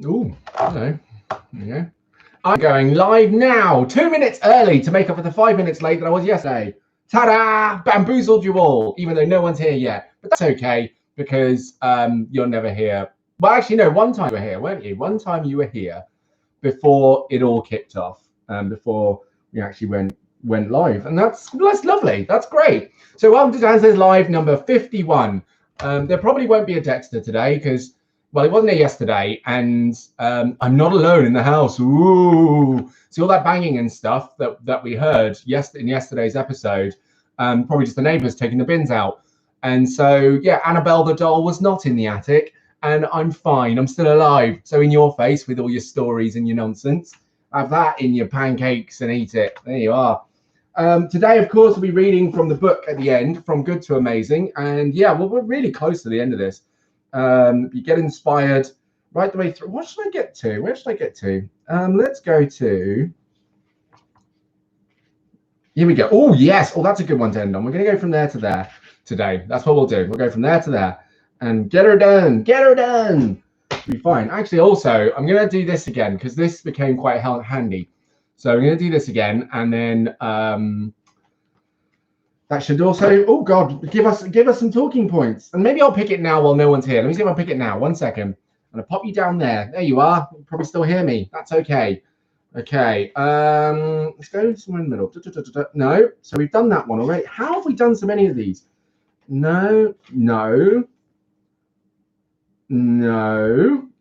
Ooh, hello. There you go. I'm going live now, 2 minutes early to make up for the 5 minutes late that I was yesterday. Ta-da! Bamboozled you all, even though no one's here yet. But that's okay, because you're never here. Well, actually, no, one time you were here, weren't you? One time you were here before it all kicked off, before we actually went live. And that's lovely. That's great. So welcome to DansDenYT Live number 51. There probably won't be a Dexter today because, well, he wasn't here yesterday, and I'm not alone in the house. Ooh, see all that banging and stuff that we heard in yesterday's episode. Probably just the neighbours taking the bins out. And so, yeah, Annabelle the doll was not in the attic, and I'm fine. I'm still alive. So in your face with all your stories and your nonsense, have that in your pancakes and eat it. There you are. Today, of course, we'll be reading from the book at the end, From Good to Amazing. And yeah, well, we're really close to the end of this. You get inspired right the way through. What should I get to? Where should I get to? Let's go to. Here we go. Oh, yes. Oh, that's a good one to end on. We're going to go from there to there today. That's what we'll do. We'll go from there to there and get her done. Get her done. Be fine. Actually, also, I'm going to do this again because this became quite handy. So I'm going to do this again, and then that should also, oh God, give us some talking points. And maybe I'll pick it now while no one's here. Let me see if I pick it now. 1 second. I'm going to pop you down there. There you are. You probably still hear me. That's okay. Okay. Let's go somewhere in the middle. No. So we've done that one already. How have we done so many of these? No.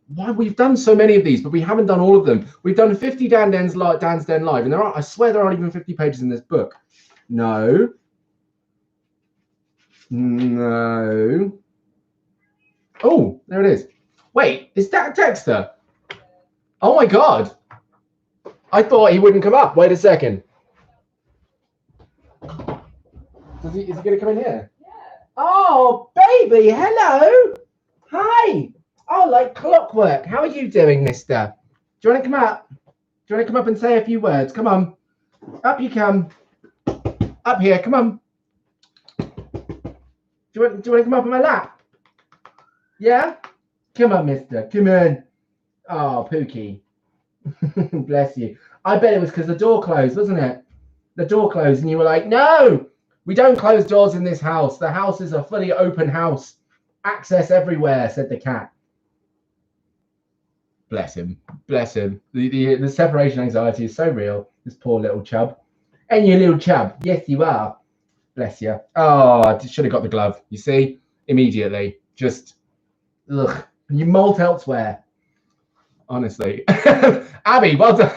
Why we've done so many of these, but we haven't done all of them. We've done 50 DansDenYT Live, and I swear there aren't even 50 pages in this book. No. Oh, there it is. Wait, is that Dexter? Oh my God. I thought he wouldn't come up. Wait a second. Is he going to come in here? Yeah. Oh, baby, hello. Hi. Oh, like clockwork. How are you doing, mister? Do you want to come up? Do you want to come up and say a few words? Come on. Up you come. Up here. Come on. Do you want to come up on my lap? Yeah? Come on, mister. Come on. Oh, Pookie. Bless you. I bet it was because the door closed, wasn't it? The door closed and you were like, no, we don't close doors in this house. The house is a fully open house. Access everywhere, said the cat. Bless him. Bless him. The separation anxiety is so real. This poor little chub. And you little chub. Yes, you are. Bless you. Oh, I should have got the glove. You see? Immediately. Just, ugh. You molt elsewhere. Honestly. Abby, well done.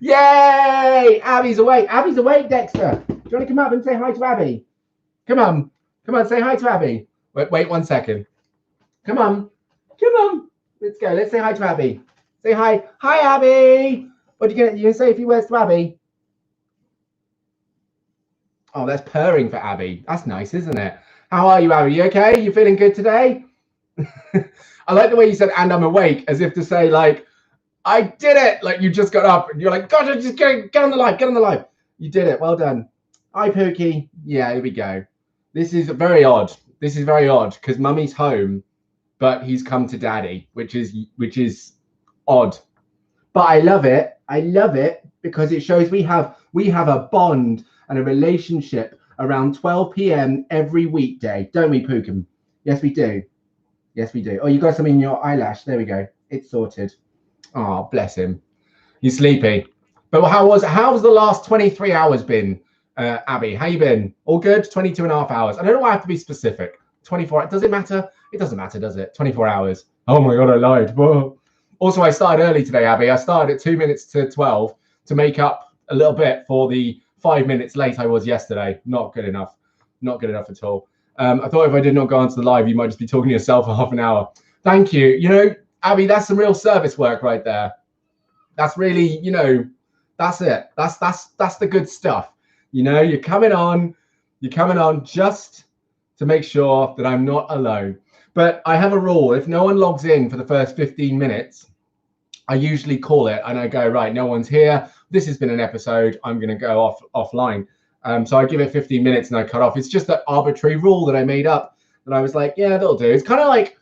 Yay! Abby's awake. Abby's awake, Dexter. Do you want to come up and say hi to Abby? Come on. Come on, say hi to Abby. Wait 1 second. Come on. Come on. Let's go. Let's say hi to Abby. Say hi. Hi, Abby. What are you gonna say a few words to Abby? Oh, that's purring for Abby. That's nice, isn't it? How are you, Abby? You okay? You feeling good today? I like the way you said, and I'm awake, as if to say, like, I did it. Like, you just got up and you're like, God, just get on the live. Get on the live. You did it. Well done. Hi, Pookie. Yeah, here we go. This is very odd. This is very odd because Mummy's home, but he's come to Daddy, which is odd. But I love it. I love it because it shows we have a bond and a relationship around 12 p.m. every weekday, don't we, Pookum? Yes, we do. Yes, we do. Oh, you got something in your eyelash. There we go. It's sorted. Oh, bless him. He's sleepy. But how's the last 23 hours been, Abby? How you been? All good? 22 and a half hours. I don't know why I have to be specific. 24. Does it matter? It doesn't matter, does it? 24 hours. Oh my God, I lied. Whoa. Also, I started early today, Abby. I started at 2 minutes to 12 to make up a little bit for the 5 minutes late I was yesterday. Not good enough. Not good enough at all. I thought if I did not go onto the live, you might just be talking to yourself for half an hour. Thank you. You know, Abby, that's some real service work right there. That's really, you know, that's it. That's the good stuff. You know, you're coming on just to make sure that I'm not alone. But I have a rule. If no one logs in for the first 15 minutes, I usually call it and I go, right, no one's here. This has been an episode. I'm going to go offline. So I give it 15 minutes and I cut off. It's just that arbitrary rule that I made up that I was like, yeah, that'll do. It's kind of like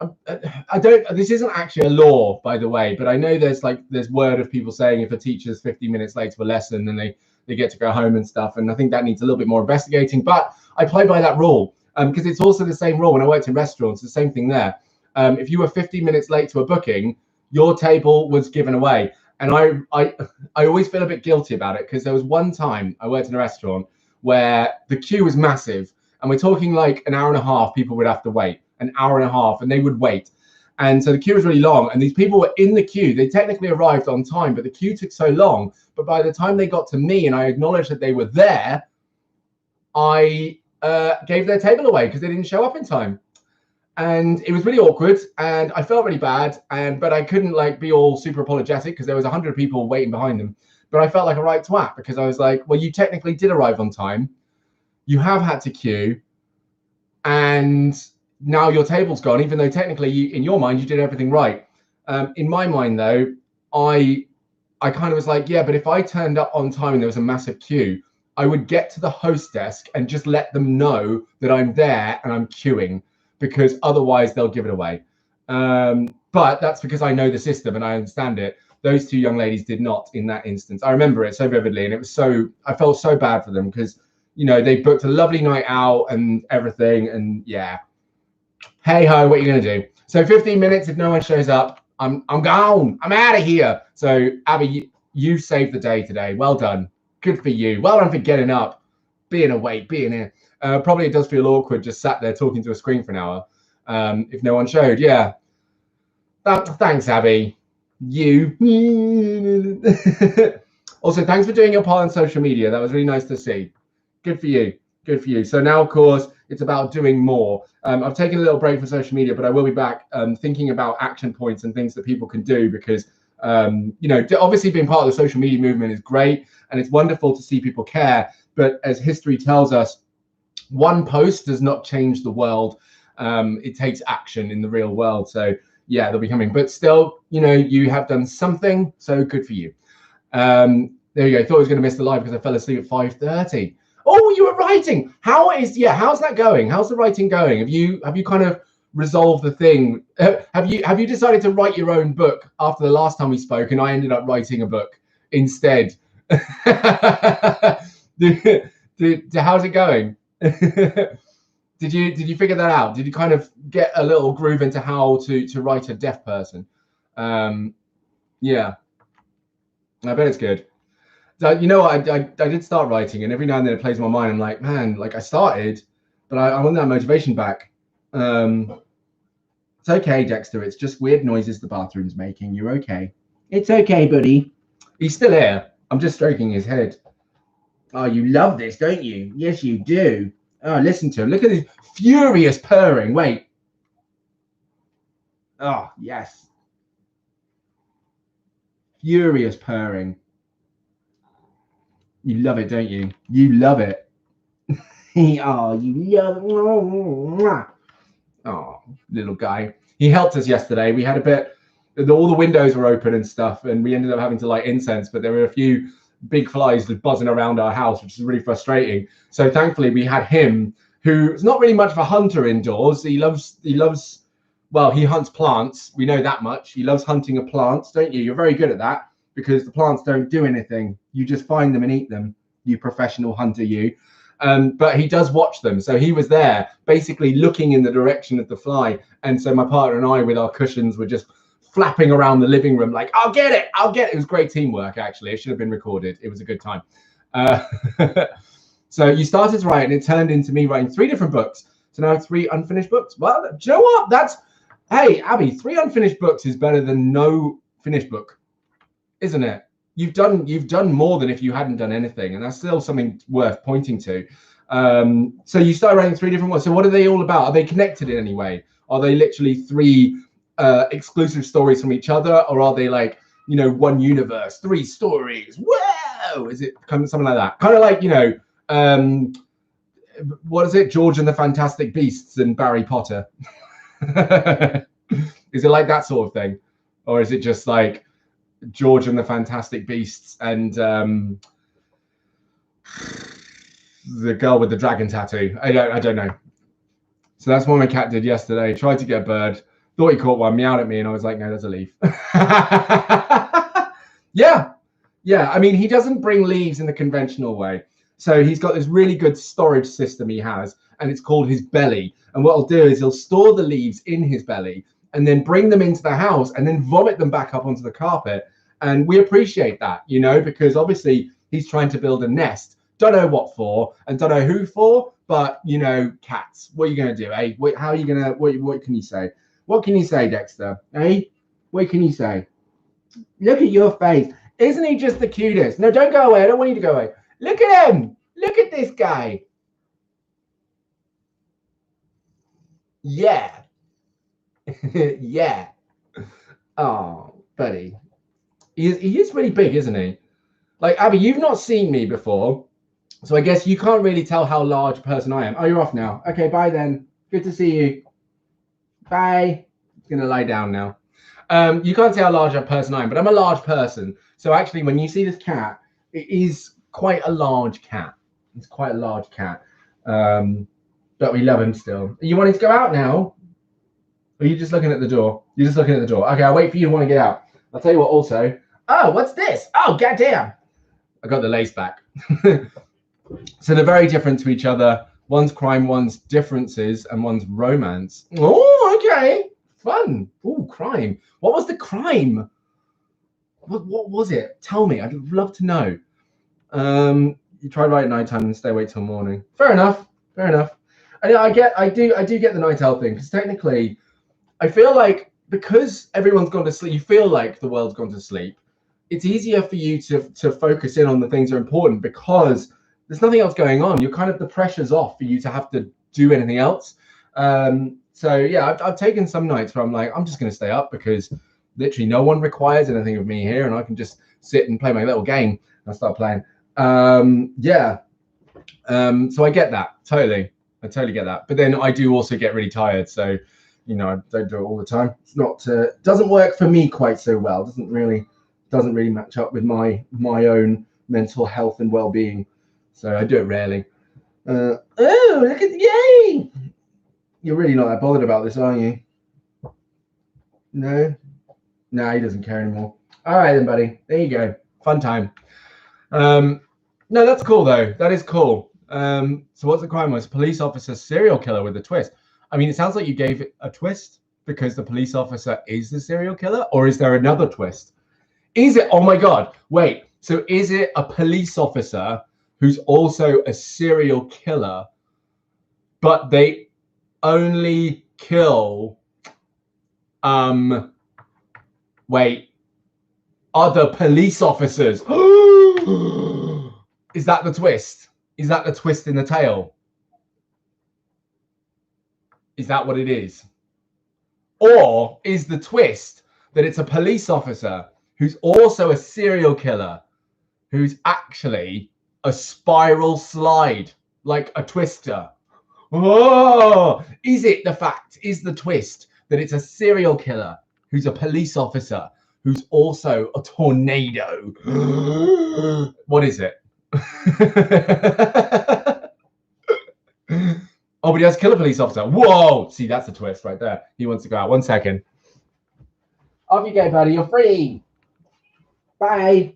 I don't. This isn't actually a law, by the way, but I know there's word of people saying if a teacher's 50 minutes late to a lesson, then they get to go home and stuff. And I think that needs a little bit more investigating. But I play by that rule because it's also the same rule when I worked in restaurants. The same thing there. If you were 50 minutes late to a booking, your table was given away. And I always feel a bit guilty about it because there was one time I worked in a restaurant where the queue was massive, and we're talking like an hour and a half. People would have to wait an hour and a half, and they would wait. And so the queue was really long, and these people were in the queue. They technically arrived on time, but the queue took so long. But by the time they got to me and I acknowledged that they were there, I gave their table away because they didn't show up in time. And it was really awkward, and I felt really bad. But I couldn't like be all super apologetic because there was 100 people waiting behind them. But I felt like a right twat because I was like, well, you technically did arrive on time. You have had to queue, and now your table's gone, even though technically in your mind you did everything right. In my mind though, I kind of was like, yeah, but if I turned up on time and there was a massive queue, I would get to the host desk and just let them know that I'm there and I'm queuing, because otherwise they'll give it away. But that's because I know the system and I understand it. Those two young ladies did not in that instance. I remember it so vividly, and it was I felt so bad for them because, you know, they booked a lovely night out and everything, and yeah. Hey ho, what are you gonna do? So 15 minutes, if no one shows up, I'm gone. I'm out of here. So Abby, you saved the day today. Well done. Good for you. Well done for getting up, being awake, being here. Probably it does feel awkward just sat there talking to a screen for an hour. If no one showed, yeah. Thanks, Abby. You. Also, thanks for doing your part on social media. That was really nice to see. Good for you. Good for you. So now, of course, it's about doing more. I've taken a little break from social media, but I will be back thinking about action points and things that people can do because, you know, obviously being part of the social media movement is great and it's wonderful to see people care. But as history tells us, one post does not change the world. It takes action in the real world. So, yeah, they'll be coming. But still, you know, you have done something. So good for you. There you go. Thought I was going to miss the live because I fell asleep at 5:30. Oh, you were writing. How's that going? How's the writing going? Have you kind of resolved the thing? Have you decided to write your own book after the last time we spoke and I ended up writing a book instead? How's it going? Did you figure that out? Did you kind of get a little groove into how to write a deaf person? Yeah, I bet it's good. So, you know what, I did start writing, and every now and then it plays in my mind. I'm like, man, like I started, but I want that motivation back. It's okay, Dexter. It's just weird noises the bathroom's making. You're okay. It's okay, buddy. He's still here. I'm just stroking his head. Oh, you love this, don't you? Yes, you do. Oh, listen to him. Look at this furious purring. Wait. Oh, yes. Furious purring. You love it, don't you? You love it. Oh, you love it. Oh, little guy. He helped us yesterday. We had a bit, all the windows were open and stuff, and we ended up having to light incense, but there were a few big flies just buzzing around our house, which is really frustrating. So thankfully we had him, who's not really much of a hunter indoors. He loves, well, he hunts plants. We know that much. He loves hunting of plants, don't you? You're very good at that, because the plants don't do anything. You just find them and eat them, you professional hunter, you. But he does watch them. So he was there basically looking in the direction of the fly. And so my partner and I with our cushions were just flapping around the living room like, I'll get it. It was great teamwork, actually. It should have been recorded. It was a good time. So you started to write and it turned into me writing 3 different books. So now 3 unfinished books. Well, do you know what? Hey, Abby, 3 unfinished books is better than no finished book, isn't it? You've done more than if you hadn't done anything, and that's still something worth pointing to. So you started writing 3 different ones. So what are they all about? Are they connected in any way? Are they literally 3 exclusive stories from each other, or are they like, you know, one universe, 3 stories? Whoa! Is it kind of something like that? Kind of like, you know, what is it? George and the Fantastic Beasts and Barry Potter. Is it like that sort of thing, or is it just like George and the Fantastic Beasts and the girl with the dragon tattoo? I don't know. So that's what my cat did yesterday. Tried to get a bird, Thought he caught one, meowed at me, and I was like, no, that's a leaf. Yeah. Yeah. I mean, he doesn't bring leaves in the conventional way. So he's got this really good storage system he has, and it's called his belly. And what he'll do is he'll store the leaves in his belly and then bring them into the house and then vomit them back up onto the carpet. And we appreciate that, you know, because obviously he's trying to build a nest. Don't know what for and don't know who for, but, you know, cats. What are you going to do, eh? How are you going to, what can you say? What can you say, Dexter? Eh? What can you say? Look at your face. Isn't he just the cutest? No, don't go away. I don't want you to go away. Look at him. Look at this guy. Yeah. Yeah. Oh, buddy. He is really big, isn't he? Like, Abby, you've not seen me before, so I guess you can't really tell how large a person I am. Oh, you're off now. Okay, bye then. Good to see you. Bye. I'm going to lie down now. You can't see how large a person I am, but I'm a large person. So actually, when you see this cat, it is quite a large cat. It's quite a large cat. But we love him still. You wanting to go out now? Or are you just looking at the door? You're just looking at the door. Okay, I'll wait for you to want to get out. I'll tell you what also. Oh, what's this? Oh, goddamn. I got the lace back. So they're very different to each other. One's crime, one's differences, and one's romance. Oh, okay. Fun. Oh, crime. What was the crime? What was it? Tell me. I'd love to know. You try right at nighttime and stay awake till morning. Fair enough. Fair enough. And I do get the night owl thing, because technically I feel like because everyone's gone to sleep, you feel like the world's gone to sleep. It's easier for you to focus in on the things that are important because there's nothing else going on. You're kind of, the pressure's off for you to have to do anything else. So yeah, I've taken some nights where I'm like, I'm just going to stay up because literally no one requires anything of me here, and I can just sit and play my little game. And I start playing. Yeah. So I get that totally. I totally get that. But then I do also get really tired. So, you know, I don't do it all the time. It's not doesn't work for me quite so well. Doesn't really match up with my own mental health and well-being. So I do it rarely. Oh, look at yay! You're really not that bothered about this, are you? No, he doesn't care anymore. All right then, buddy. There you go. Fun time. No, that's cool though. That is cool. So what's the crime? Was police officer serial killer with a twist? I mean, it sounds like you gave it a twist because the police officer is the serial killer, or is there another twist? Is it? Oh my God! Wait. So is it a police officer who's also a serial killer, but they only kill wait, other police officers? Is that the twist? Is that the twist in the tale? Is that what it is? Or is the twist that it's a police officer who's also a serial killer, who's actually a spiral slide, like a twister? Oh, is it the fact, is the twist that it's a serial killer who's a police officer who's also a tornado? What is it? Oh, but he has to kill a police officer. Whoa! See, that's a twist right there. He wants to go out. 1 second. Off you go, buddy. You're free. Bye.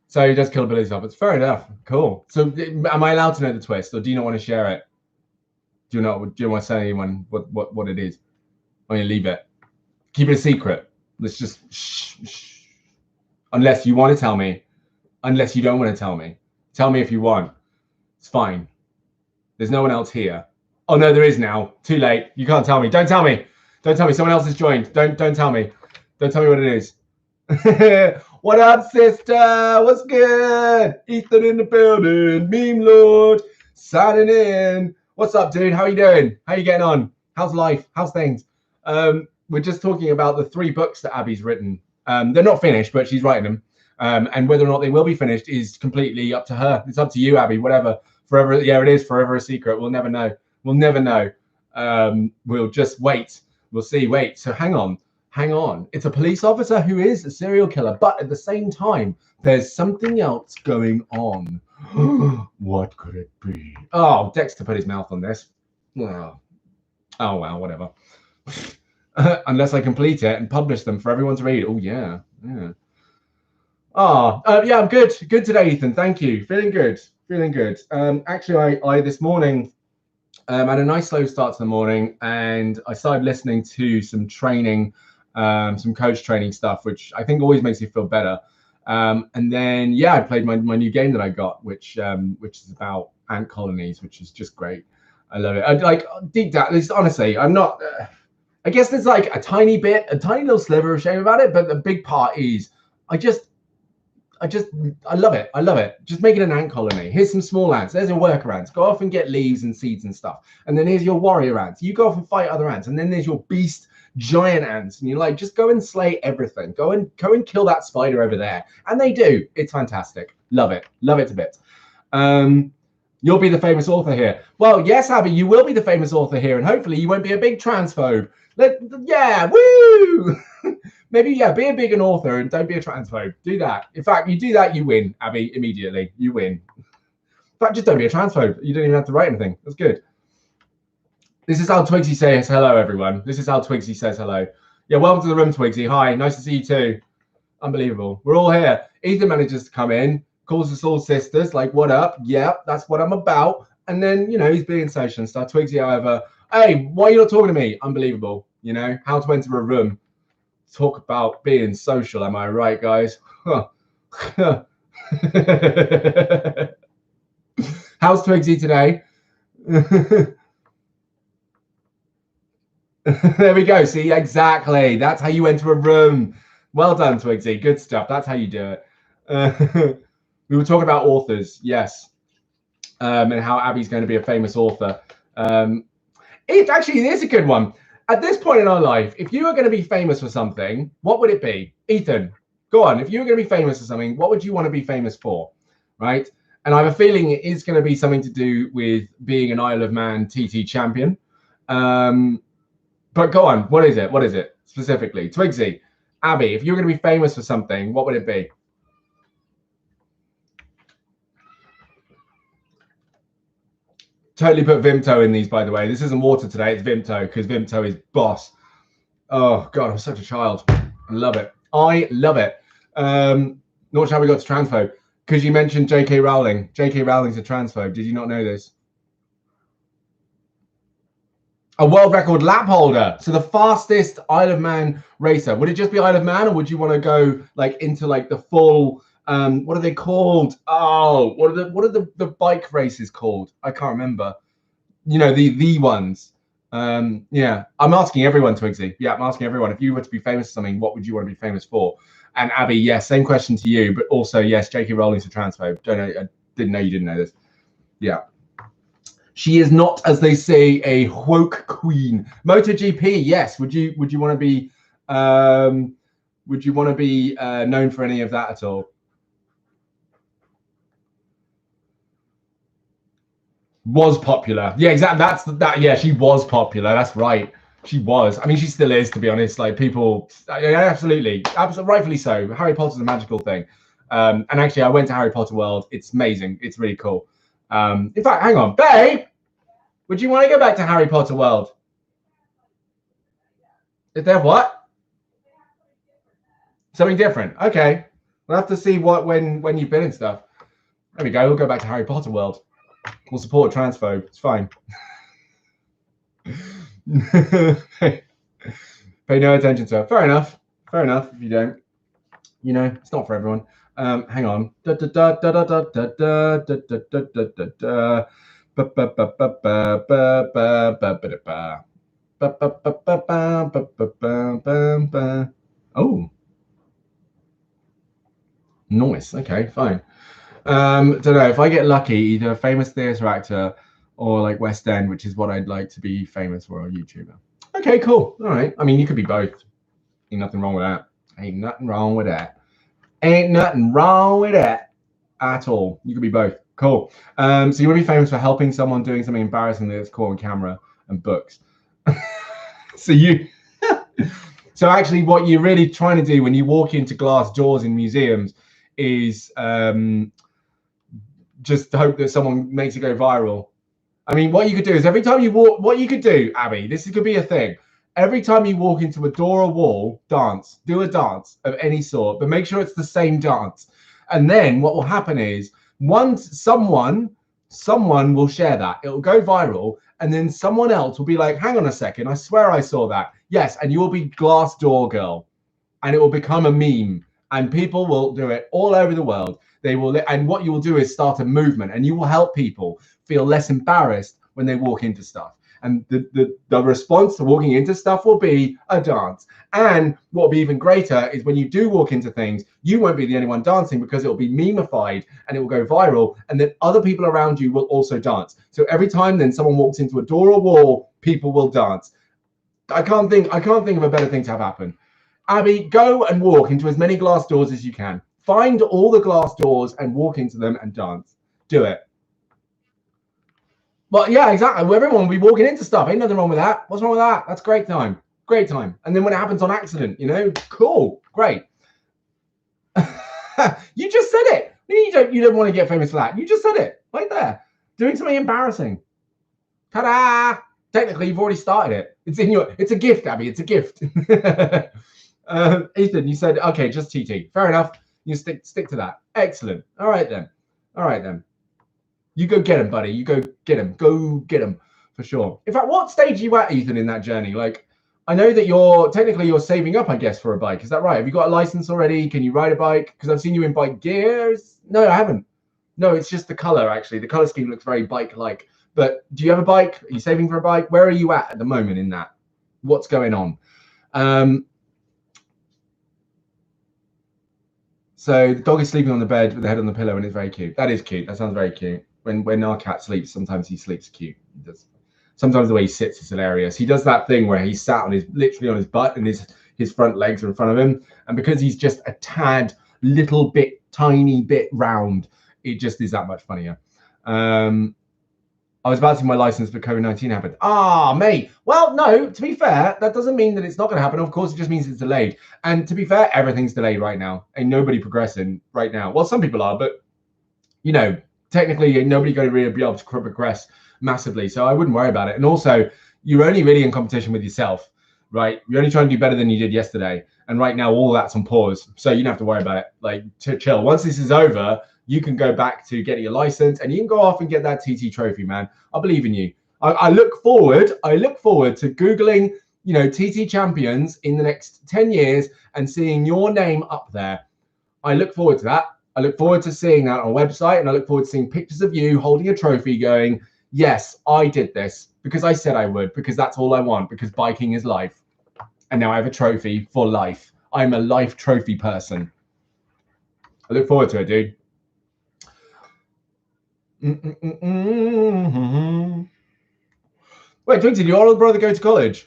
So he does kill a police officer. Fair enough. Cool. So am I allowed to know the twist, or do you not want to share it? Do you want to tell anyone what it is? Or you leave it? Keep it a secret. Let's just shh. Unless you want to tell me. Unless you don't want to tell me. Tell me if you want. It's fine. There's no one else here. Oh no, there is now. Too late. You can't tell me. Don't tell me. Don't tell me. Someone else has joined. Don't tell me. Don't tell me what it is. What up, sister? What's good? Ethan in the building. Meme Lord signing in. What's up, dude? How are you doing? How are you getting on? How's life? How's things? We're just talking about the 3 books that Abby's written. They're not finished, but she's writing them. And whether or not they will be finished is completely up to her. It's up to you, Abby. Whatever. Forever. Yeah, it is forever a secret. We'll never know. We'll never know. We'll just wait. We'll see. Wait. So hang on. It's a police officer who is a serial killer, but at the same time, there's something else going on. What could it be? Oh, Dexter put his mouth on this. Oh. Oh, well, whatever. Unless I complete it and publish them for everyone to read. Oh, yeah. Yeah. Yeah, I'm good. Good today, Ethan. Thank you. Feeling good. Feeling good. Actually, I this morning had a nice slow start to the morning, and I started listening to some training, some coach training stuff, which I think always makes you feel better. And then, yeah, I played my new game that I got, which is about ant colonies, which is just great. I love it. I like deep down. Honestly, I'm not. I guess there's like a tiny little sliver of shame about it, but the big part is I just I love it. I love it. Just make it an ant colony. Here's some small ants. There's your worker ants. Go off and get leaves and seeds and stuff. And then here's your warrior ants. You go off and fight other ants. And then there's your beast giant ants. And you're like, just go and slay everything. Go and kill that spider over there. And they do. It's fantastic. Love it. Love it to bits. You'll be the famous author here. Well, yes, Abby, you will be the famous author here. And hopefully you won't be a big transphobe. Yeah, woo! Maybe, yeah, be a big an author and don't be a transphobe. Do that. In fact, you do that, you win, Abby, immediately. You win. In fact, just don't be a transphobe. You don't even have to write anything. That's good. This is how Twigsy says hello, everyone. This is how Twigsy says hello. Yeah, welcome to the room, Twigsy. Hi, nice to see you too. Unbelievable. We're all here. Ethan manages to come in, calls us all sisters, like, what up? Yep, that's what I'm about. And then, you know, he's being social and stuff. Twigsy, however, hey, why are you not talking to me? Unbelievable. You know, how to enter a room. Talk about being social, am I right, guys? How's Twigsy today? There we go. See, exactly. That's how you enter a room. Well done, Twigsy. Good stuff. That's how you do it. We were talking about authors, yes, and how Abby's going to be a famous author. It actually is a good one. At this point in our life, if you were going to be famous for something, what would it be? Ethan, go on. If you were going to be famous for something, what would you want to be famous for? Right? And I have a feeling it is going to be something to do with being an Isle of Man TT champion. But go on. What is it? What is it specifically? Twigsy, Abby, if you were going to be famous for something, what would it be? Totally put Vimto in these, by the way. This isn't water today, it's Vimto, because Vimto is boss. Oh, God, I'm such a child. I love it. I love it. Not sure how we got to transphobe. Because you mentioned J.K. Rowling. J.K. Rowling's a transphobe. Did you not know this? A world record lap holder. So the fastest Isle of Man racer. Would it just be Isle of Man, or would you want to go like into like the full... what are they called? Oh, what are the bike races called? I can't remember. You know, the ones. Yeah, I'm asking everyone, Twigsy. Yeah, I'm asking everyone. If you were to be famous for something, what would you want to be famous for? And Abby, yes, same question to you, but also yes, J.K. Rowling's a transphobe. Don't know. I didn't know you didn't know this. Yeah. She is not, as they say, a woke queen. MotoGP, yes. Would you want to be known for any of that at all? Was popular. Yeah, exactly. Yeah, she was popular. That's right. She was. I mean, she still is, to be honest. Like people, absolutely, rightfully so. Harry Potter's a magical thing. And actually, I went to Harry Potter World. It's amazing. It's really cool. In fact, hang on, babe. Would you want to go back to Harry Potter World? Is there what? Something different. Okay. We'll have to see when you've been and stuff. There we go. We'll go back to Harry Potter World. We'll support transphobe. It's fine. Pay no attention to her. Fair enough. Fair enough if you don't. You know, it's not for everyone. Hang on. Oh. Nice. Okay, fine. Don't know. If I get lucky, either a famous theatre actor or like West End, which is what I'd like to be famous for, a YouTuber. Okay, cool. All right. I mean, you could be both. Ain't nothing wrong with that. Ain't nothing wrong with that. Ain't nothing wrong with that at all. You could be both. Cool. So you want to be famous for helping someone doing something embarrassing that's caught on camera and books. So you... So actually what you're really trying to do when you walk into glass doors in museums is just hope that someone makes it go viral. I mean, what you could do is every time you walk, what you could do, Abby, this could be a thing. Every time you walk into a door or wall, dance, do a dance of any sort, but make sure it's the same dance. And then what will happen is once someone will share that, it will go viral, and then someone else will be like, hang on a second, I swear I saw that. Yes, and you will be Glassdoor Girl, and it will become a meme, and people will do it all over the world. They will, and what you will do is start a movement, and you will help people feel less embarrassed when they walk into stuff. And the response to walking into stuff will be a dance. And what will be even greater is when you do walk into things, you won't be the only one dancing, because it will be memeified and it will go viral. And then other people around you will also dance. So every time then someone walks into a door or wall, people will dance. I can't think of a better thing to have happen. Abby, go and walk into as many glass doors as you can. Find all the glass doors and walk into them and dance. Do it. Well, yeah, exactly. Everyone will be walking into stuff. Ain't nothing wrong with that. What's wrong with that? That's great time. Great time. And then when it happens on accident, you know, cool, great. You just said it. You don't want to get famous for that. You just said it right there. Doing something embarrassing. Ta-da! Technically, you've already started it. It's a gift, Abby. It's a gift. Ethan, you said, okay, just TT. Fair enough. You stick to that. Excellent. All right then. You go get him, buddy. You go get him. Go get him for sure. In fact, what stage are you at, Ethan, in that journey? Like, I know that you're saving up, I guess, for a bike. Is that right? Have you got a license already? Can you ride a bike? Because I've seen you in bike gears. No, I haven't. No, it's just the color, actually. The color scheme looks very bike-like. But do you have a bike? Are you saving for a bike? Where are you at the moment in that? What's going on? So the dog is sleeping on the bed with the head on the pillow, and it's very cute. That is cute. That sounds very cute. When our cat sleeps, sometimes he sleeps cute. He does. Sometimes the way he sits is hilarious. He does that thing where he's sat literally on his butt, and his front legs are in front of him. And because he's just a tad, tiny bit round, it just is that much funnier. I was about to see my license, but COVID-19 happened. Ah, mate. Well, no, to be fair, that doesn't mean that it's not going to happen. Of course, it just means it's delayed. And to be fair, everything's delayed right now. Ain't nobody progressing right now. Well, some people are, but, you know, technically, ain't nobody going to really be able to progress massively. So I wouldn't worry about it. And also, you're only really in competition with yourself, right? You're only trying to do better than you did yesterday. And right now, all that's on pause. So you don't have to worry about it. Like, chill. Once this is over, you can go back to getting your license, and you can go off and get that TT trophy, man. I believe in you. I look forward to Googling, you know, TT champions in the next 10 years and seeing your name up there. I look forward to that. I look forward to seeing that on a website, and I look forward to seeing pictures of you holding a trophy going, yes, I did this because I said I would, because that's all I want, because biking is life. And now I have a trophy for life. I'm a life trophy person. I look forward to it, dude. Wait, Twix, did your older brother go to college?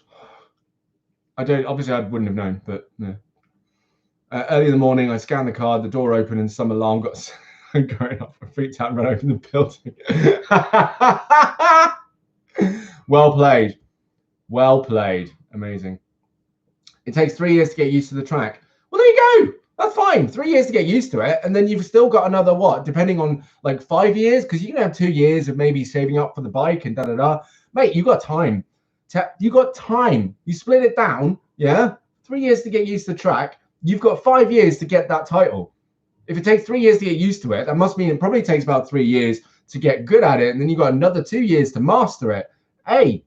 Obviously I wouldn't have known, but no. Early in the morning, I scanned the card, the door opened, and some alarm got going off. I freaked out and ran over the building. Well played. Well played. Amazing. It takes 3 years to get used to the track. Well, there you go. That's fine. 3 years to get used to it. And then you've still got another, what, depending on like 5 years? Because you can have 2 years of maybe saving up for the bike and da-da-da. Mate, you got time. You got time. You split it down, yeah? 3 years to get used to the track. You've got 5 years to get that title. If it takes 3 years to get used to it, that must mean it probably takes about 3 years to get good at it. And then you've got another 2 years to master it. Hey,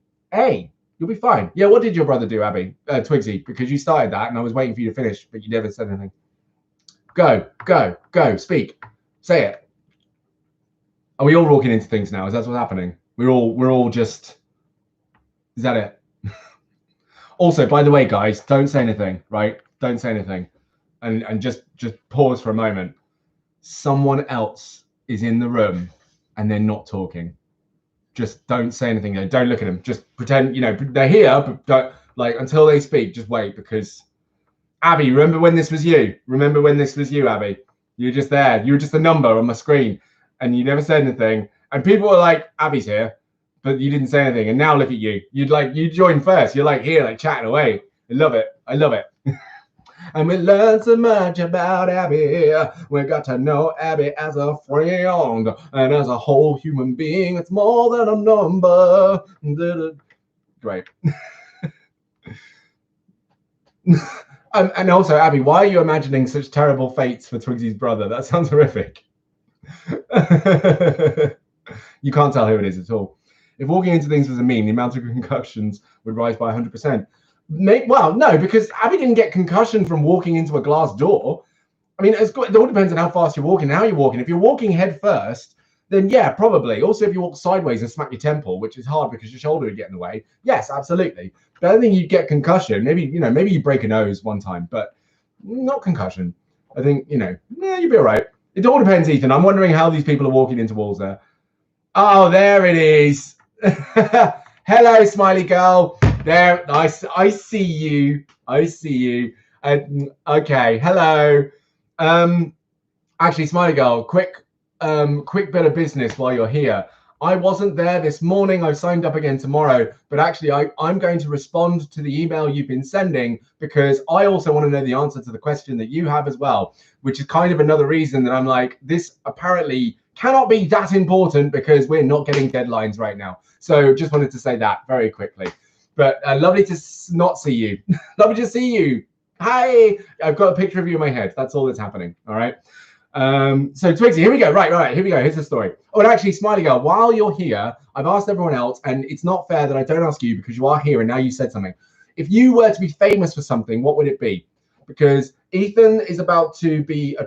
you'll be fine. Yeah, what did your brother do, Abby? Twigsy, because you started that and I was waiting for you to finish, but you never said anything. Go, speak, say it. Are we all walking into things now? Is that what's happening? We're all just, is that it? Also, by the way, guys, don't say anything, right? Don't say anything. And just pause for a moment. Someone else is in the room and they're not talking. Just don't say anything. Don't look at them. Just pretend, you know, they're here, but don't, like, until they speak, just wait, because Abby, remember when this was you? Remember when this was you, Abby? You were just there. You were just a number on my screen, and you never said anything. And people were like, Abby's here, but you didn't say anything. And now look at you. You joined first. You're like here, like chatting away. I love it. I love it. And we learned so much about Abby. We got to know Abby as a friend and as a whole human being. It's more than a number. Great. And also, Abby, why are you imagining such terrible fates for Twigsy's brother? That sounds horrific. You can't tell who it is at all. If walking into things was a meme, the amount of concussions would rise by 100%. Well, no, because Abby didn't get concussion from walking into a glass door. I mean, it all depends on how fast you're walking, how you're walking. If you're walking head first, then yeah, probably. Also, if you walk sideways and smack your temple, which is hard because your shoulder would get in the way, yes, absolutely. But I don't think you'd get concussion. Maybe you break a nose one time, but not concussion. I think, yeah, you'd be all right. It all depends, Ethan. I'm wondering how these people are walking into walls there. Oh, there it is. Hello, smiley girl. There, I see you. I see you. Okay, hello. Actually, smiley girl, quick bit of business while you're here. I wasn't there this morning. I've signed up again tomorrow, but actually I'm going to respond to the email you've been sending because I also want to know the answer to the question that you have as well, which is kind of another reason that I'm like, this apparently cannot be that important because we're not getting deadlines right now. So just wanted to say that very quickly. But lovely to not see you. Lovely to see you. Hi. I've got a picture of you in my head. That's all that's happening. All right. So Twigsy, here we go. Right. Here we go. Here's the story. Oh, and actually, Smiley Girl, while you're here, I've asked everyone else, and it's not fair that I don't ask you because you are here and now you said something. If you were to be famous for something, what would it be? Because Ethan is about to be in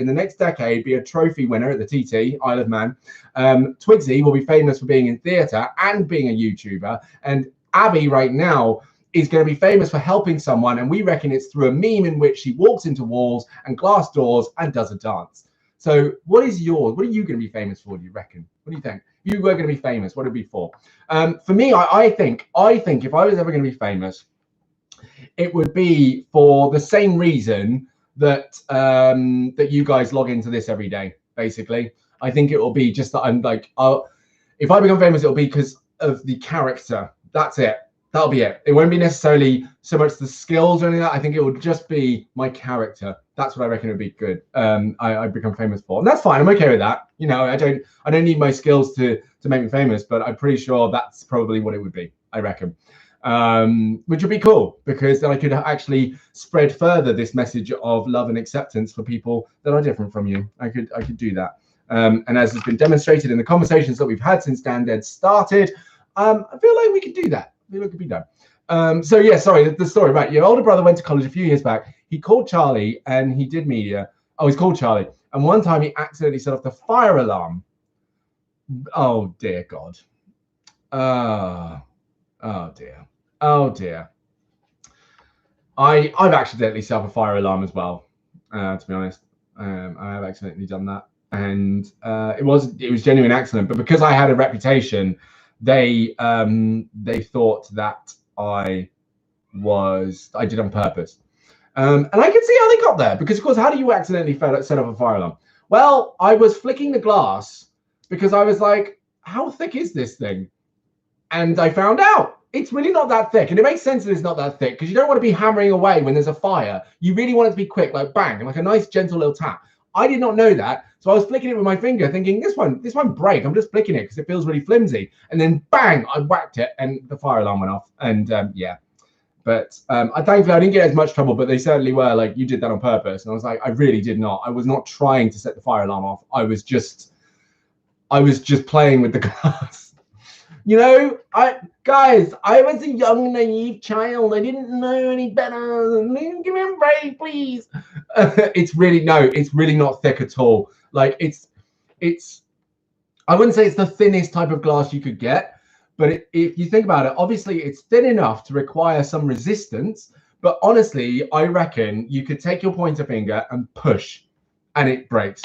the next decade, be a trophy winner at the TT, Isle of Man. Twigsy will be famous for being in theatre and being a YouTuber. And Abby right now is going to be famous for helping someone, and we reckon it's through a meme in which she walks into walls and glass doors and does a dance. So what is yours? What are you going to be famous for, do you reckon? What do you think? If you were going to be famous, what would it be for? For me, I think if I was ever going to be famous, it would be for the same reason that that you guys log into this every day, basically. I think it will be just that I'm like, if I become famous, it'll be because of the character. That's it. That'll be it. It won't be necessarily so much the skills or anything like that. I think it would just be my character. That's what I reckon would be good. I become famous for, and that's fine. I'm okay with that. You know, I don't need my skills to make me famous, but I'm pretty sure that's probably what it would be. I reckon, which would be cool because then I could actually spread further this message of love and acceptance for people that are different from you. I could do that. And as has been demonstrated in the conversations that we've had since DansDenYT started, I feel like we could do that. I feel like it could be done. So yeah, sorry, the story, right? Your older brother went to college a few years back. He called Charlie and he did media. Oh, he's called Charlie. And one time he accidentally set off the fire alarm. Oh, dear God. Oh, dear. Oh, dear. I've accidentally set off a fire alarm as well, to be honest. I have accidentally done that. And it was genuine accident. But because I had a reputation, they thought that I did on purpose. And I can see how they got there, because of course, how do you accidentally set off a fire alarm? Well, I was flicking the glass because I was like, how thick is this thing? And I found out it's really not that thick. And it makes sense that it's not that thick because you don't want to be hammering away when there's a fire. You really want it to be quick, like bang, like a nice gentle little tap. I did not know that. So I was flicking it with my finger thinking, this won't break. I'm just flicking it because it feels really flimsy. And then bang, I whacked it and the fire alarm went off. And yeah. But thankfully I didn't get as much trouble, but they certainly were like, you did that on purpose. And I was like, I really did not. I was not trying to set the fire alarm off. I was just playing with the glass. You know, I was a young, naive child. I didn't know any better. Give me a break, please. It's really not thick at all. Like it's, I wouldn't say it's the thinnest type of glass you could get, but if you think about it, obviously it's thin enough to require some resistance. But honestly, I reckon you could take your pointer finger and push, and it breaks.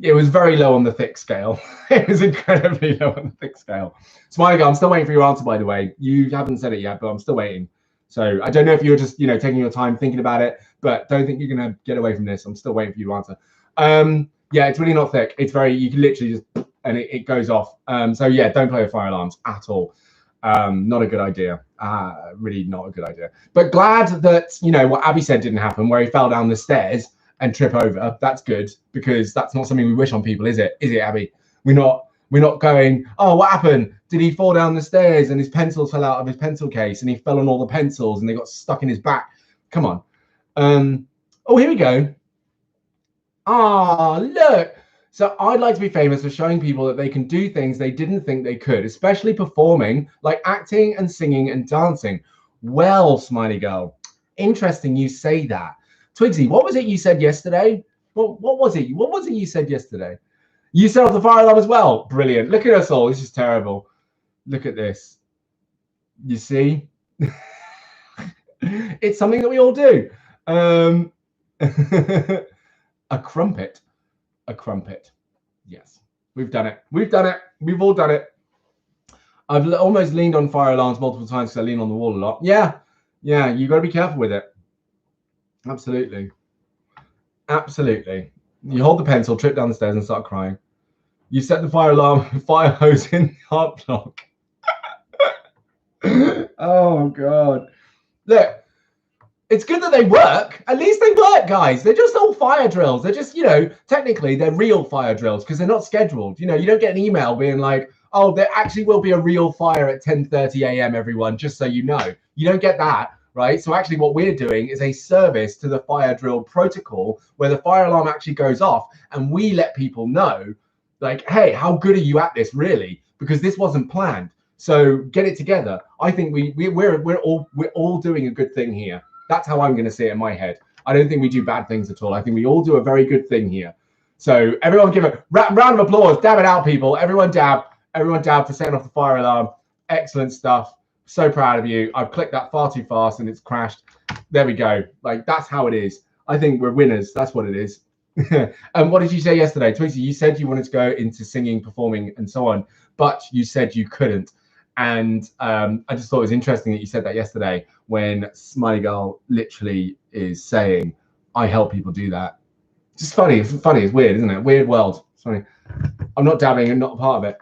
It was very low on the thick scale. It was incredibly low on the thick scale. Smiley girl, I'm still waiting for your answer, by the way. You haven't said it yet, but I'm still waiting. So I don't know if you're just, taking your time thinking about it, but don't think you're going to get away from this. I'm still waiting for you to answer. Yeah, it's really not thick. It's you can literally just, and it goes off. So yeah, don't play with fire alarms at all. Not a good idea. Really not a good idea. But glad that, you know, what Abby said didn't happen, where he fell down the stairs and trip over. That's good, because that's not something we wish on people, is it? Is it, Abby? We're not going, oh, what happened? Did he fall down the stairs and his pencils fell out of his pencil case and he fell on all the pencils and they got stuck in his back? Come on. Oh, here we go. Ah, look. So I'd like to be famous for showing people that they can do things they didn't think they could, especially performing, like acting and singing and dancing. Well, Smiley Girl, interesting you say that. Twigsy, what was it you said yesterday? What was it? What was it you said yesterday? You set off the fire alarm as well. Brilliant. Look at us all. This is terrible. Look at this. You see? It's something that we all do. A crumpet. A crumpet. Yes. We've done it. We've done it. We've all done it. I've almost leaned on fire alarms multiple times because I lean on the wall a lot. Yeah. Yeah. You got to be careful with it. Absolutely. Absolutely. You hold the pencil, trip down the stairs and start crying. You set the fire alarm, fire hose in the heart block. Oh, God. Look, it's good that they work. At least they work, guys. They're just all fire drills. They're just, you know, technically they're real fire drills because they're not scheduled. You know, you don't get an email being like, oh, there actually will be a real fire at 10:30 a.m., everyone, just so you know. You don't get that. Right. So actually what we're doing is a service to the fire drill protocol where the fire alarm actually goes off and we let people know, like, hey, how good are you at this, really? Because this wasn't planned. So get it together. I think we're all doing a good thing here. That's how I'm going to see it in my head. I don't think we do bad things at all. I think we all do a very good thing here. So everyone give a round of applause. Dab it out, people. Everyone dab for setting off the fire alarm. Excellent stuff. So proud of you. I've clicked that far too fast and it's crashed. There we go. Like, that's how it is. I think we're winners. That's what it is. And what did you say yesterday? Tweety, you said you wanted to go into singing, performing, and so on, but you said you couldn't. And I just thought it was interesting that you said that yesterday when Smiley Girl literally is saying, I help people do that. Just funny. It's funny. It's weird, isn't it? Weird world. It's funny. I'm not dabbing and not a part of it.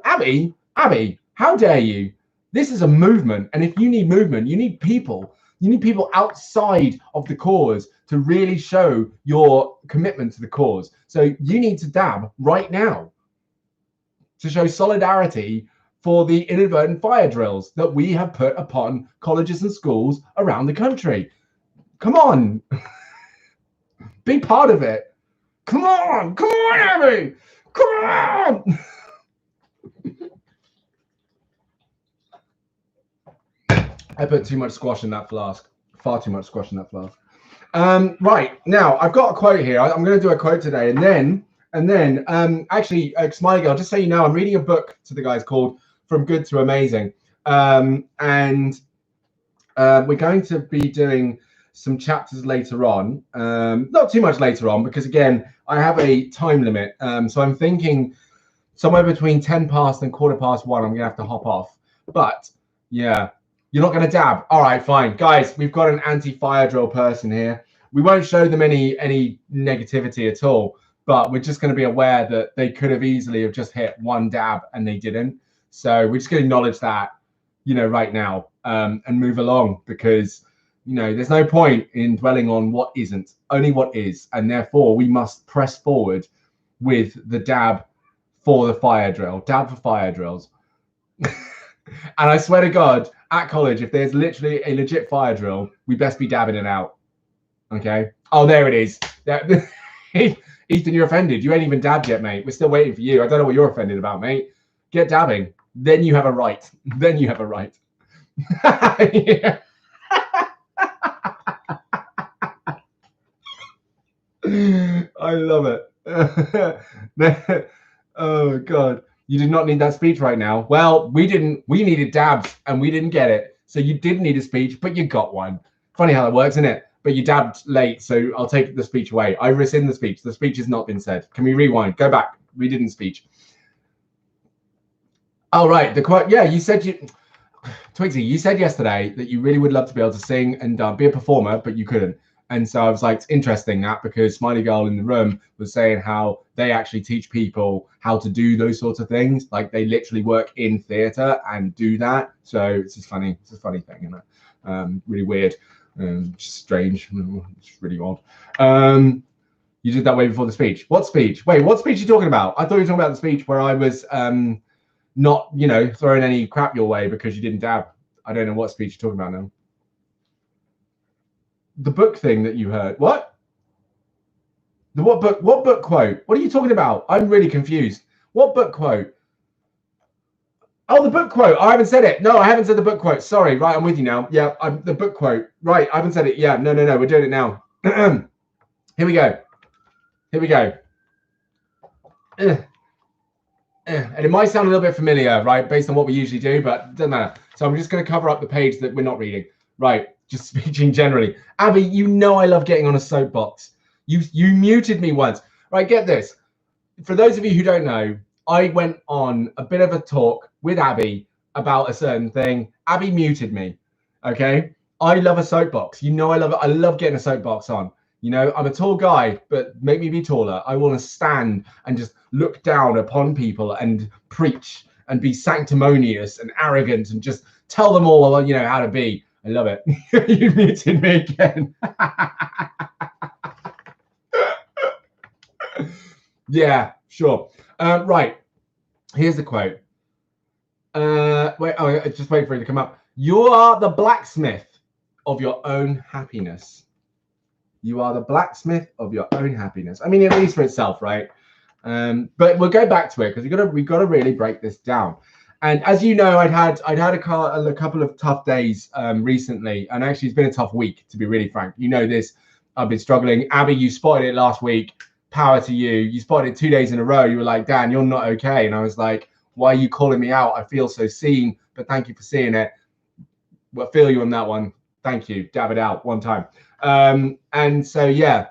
Abby, how dare you? This is a movement. And if you need movement, you need people. You need people outside of the cause to really show your commitment to the cause. So you need to dab right now to show solidarity for the inadvertent fire drills that we have put upon colleges and schools around the country. Come on. Be part of it. Come on, Abby. Come on. I put too much squash in that flask. Far too much squash in that flask. Right, now I've got a quote here. I'm going to do a quote today, and then actually, Smiley Girl, just so you know, I'm reading a book to the guys called From Good to Amazing, and we're going to be doing some chapters later on. Not too much later on, because again, I have a time limit. So I'm thinking somewhere between 10 past and 1:15. I'm going to have to hop off. But yeah. You're not going to dab. All right, fine. Guys, we've got an anti-fire drill person here. We won't show them any negativity at all, but we're just going to be aware that they could have easily have just hit one dab and they didn't. So we're just going to acknowledge that, you know, right now, and move along, because, you know, there's no point in dwelling on what isn't, only what is. And therefore, we must press forward with the dab for the fire drill. Dab for fire drills. And I swear to God, at college, if there's literally a legit fire drill, we best be dabbing it out. Okay? Oh, there it is. Ethan, you're offended. You ain't even dabbed yet, mate. We're still waiting for you. I don't know what you're offended about, mate. Get dabbing. Then you have a right. Then you have a right. Yeah. I love it. Oh, God. You did not need that speech right now. Well, we didn't. We needed dabs and we didn't get it. So you did need a speech, but you got one. Funny how that works, isn't it? But you dabbed late, so I'll take the speech away. I rescind the speech. The speech has not been said. Can we rewind? Go back. We didn't speech. Oh, right. The quote. Yeah, you said Twigsy, you said yesterday that you really would love to be able to sing and be a performer, but you couldn't. And so I was like, it's interesting that, because Smiley Girl in the room was saying how they actually teach people how to do those sorts of things. Like they literally work in theatre and do that. So it's just funny. It's a funny thing, isn't it? Really weird, strange, it's really odd. You did that way before the speech. What speech? Wait, what speech are you talking about? I thought you were talking about the speech where I was not, you know, throwing any crap your way because you didn't dab. I don't know what speech you're talking about now. The book thing that you heard. What? The what book? What book quote? What are you talking about? I'm really confused. What book quote? Oh, the book quote. I haven't said it. No, I haven't said the book quote. Sorry. Right, I'm with you now. Yeah, the book quote. Right, I haven't said it. Yeah, no. We're doing it now. Here we go. Here we go. And it might sound a little bit familiar, right, based on what we usually do, but it doesn't matter. So I'm just going to cover up the page that we're not reading. Right, just speaking generally. Abby, you know I love getting on a soapbox. You muted me once. Right, get this. For those of you who don't know, I went on a bit of a talk with Abby about a certain thing. Abby muted me, okay? I love a soapbox. You know I love it. I love getting a soapbox on. You know, I'm a tall guy, but make me be taller. I want to stand and just look down upon people and preach and be sanctimonious and arrogant and just tell them all, you know, how to be. I love it. You muted me again. Yeah, sure. Right. Here's the quote. Wait, oh, just wait for it to come up. You are the blacksmith of your own happiness. You are the blacksmith of your own happiness. I mean, it reads for itself, right? But we'll go back to it because we've got to really break this down. And as you know, I'd had a couple of tough days recently, and actually it's been a tough week, to be really frank. You know this. I've been struggling. Abby, you spotted it last week. Power to you. You spotted it 2 days in a row. You were like, Dan, you're not okay. And I was like, why are you calling me out? I feel so seen, but thank you for seeing it. Well, I feel you on that one. Thank you. Dab it out one time. And so, yeah.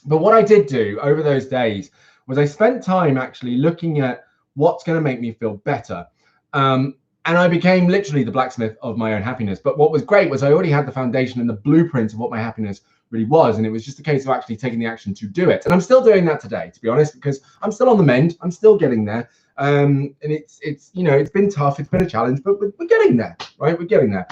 But what I did do over those days was I spent time actually looking at what's going to make me feel better. And I became literally the blacksmith of my own happiness. But what was great was I already had the foundation and the blueprint of what my happiness really was. And it was just a case of actually taking the action to do it. And I'm still doing that today, to be honest, because I'm still on the mend. I'm still getting there. And it's you know, it's been tough. It's been a challenge, but we're getting there, right? We're getting there.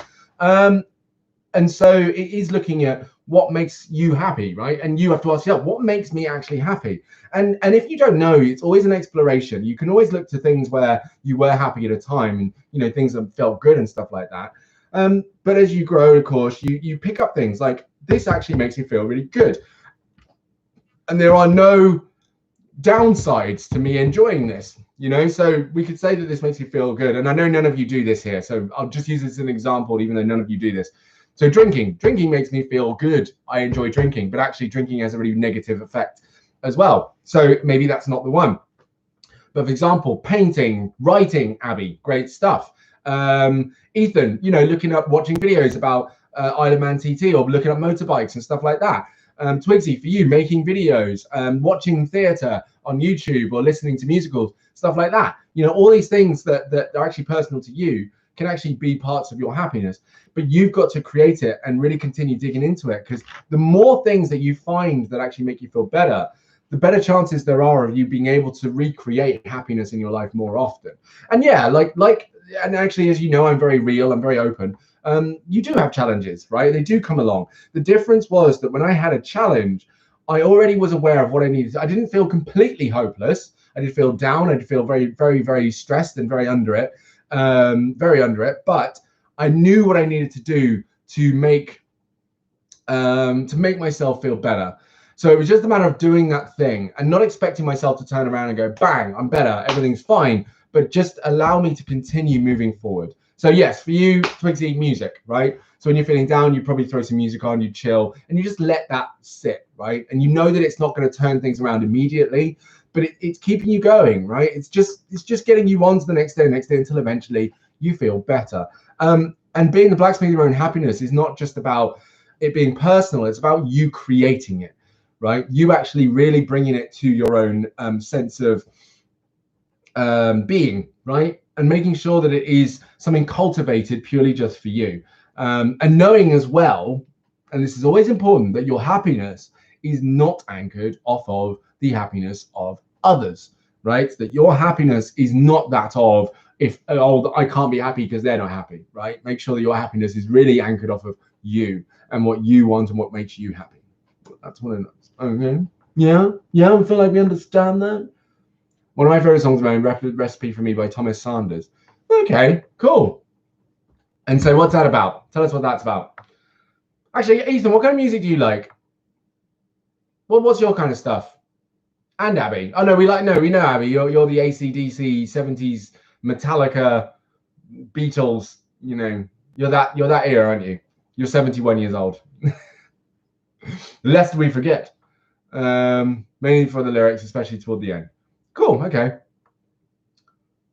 And so it is looking at what makes you happy, right? And you have to ask yourself, what makes me actually happy? And if you don't know, it's always an exploration. You can always look to things where you were happy at a time and, you know, things that felt good and stuff like that. But as you grow, of course, you pick up things like, this actually makes me feel really good. And there are no downsides to me enjoying this, you know? So we could say that this makes you feel good. And I know none of you do this here, so I'll just use this as an example, even though none of you do this. So drinking makes me feel good. I enjoy drinking, but actually drinking has a really negative effect as well. So maybe that's not the one. But for example, painting, writing, Abby, great stuff. Ethan, you know, looking up, watching videos about Isle of Man TT, or looking up motorbikes and stuff like that. Twigsy, for you, making videos, watching theatre on YouTube or listening to musicals, stuff like that. You know, all these things that are actually personal to you can actually be parts of your happiness, but you've got to create it and really continue digging into it, because the more things that you find that actually make you feel better, the better chances there are of you being able to recreate happiness in your life more often. And yeah, and actually, as you know, I'm very real, I'm very open. You do have challenges, right? They do come along. The difference was that when I had a challenge, I already was aware of what I needed. I didn't feel completely hopeless. I did feel down. I did feel very, very, very stressed and very under it. But I knew what I needed to do to make myself feel better. So it was just a matter of doing that thing and not expecting myself to turn around and go, bang, I'm better, everything's fine, but just allow me to continue moving forward. So yes, for you, Twigsy, music, right? So when you're feeling down, you probably throw some music on, you chill, and you just let that sit, right? And you know that it's not going to turn things around immediately, but it's keeping you going, right? It's just getting you on to the next day until eventually you feel better. And being the blacksmith of your own happiness is not just about it being personal, it's about you creating it, right? You actually really bringing it to your own sense of being, right? And making sure that it is something cultivated purely just for you. And knowing as well and this is always important, that your happiness is not anchored off of the happiness of others, right? That your happiness is not that of, if, oh, I can't be happy because they're not happy, right? Make sure that your happiness is really anchored off of you and what you want and what makes you happy. That's what it is. Okay. Yeah, I feel like we understand that. One of my favorite songs about Recipe for Me by Thomas Sanders. Okay, cool. And so what's that about? Tell us what that's about. Actually, Ethan, what kind of music do you like? What's your kind of stuff? And Abby. Oh no, we know Abby. You're the AC/DC 70s Metallica Beatles, you know, you're that era, aren't you? You're 71 years old. Lest we forget. Mainly for the lyrics, especially toward the end. Cool, okay.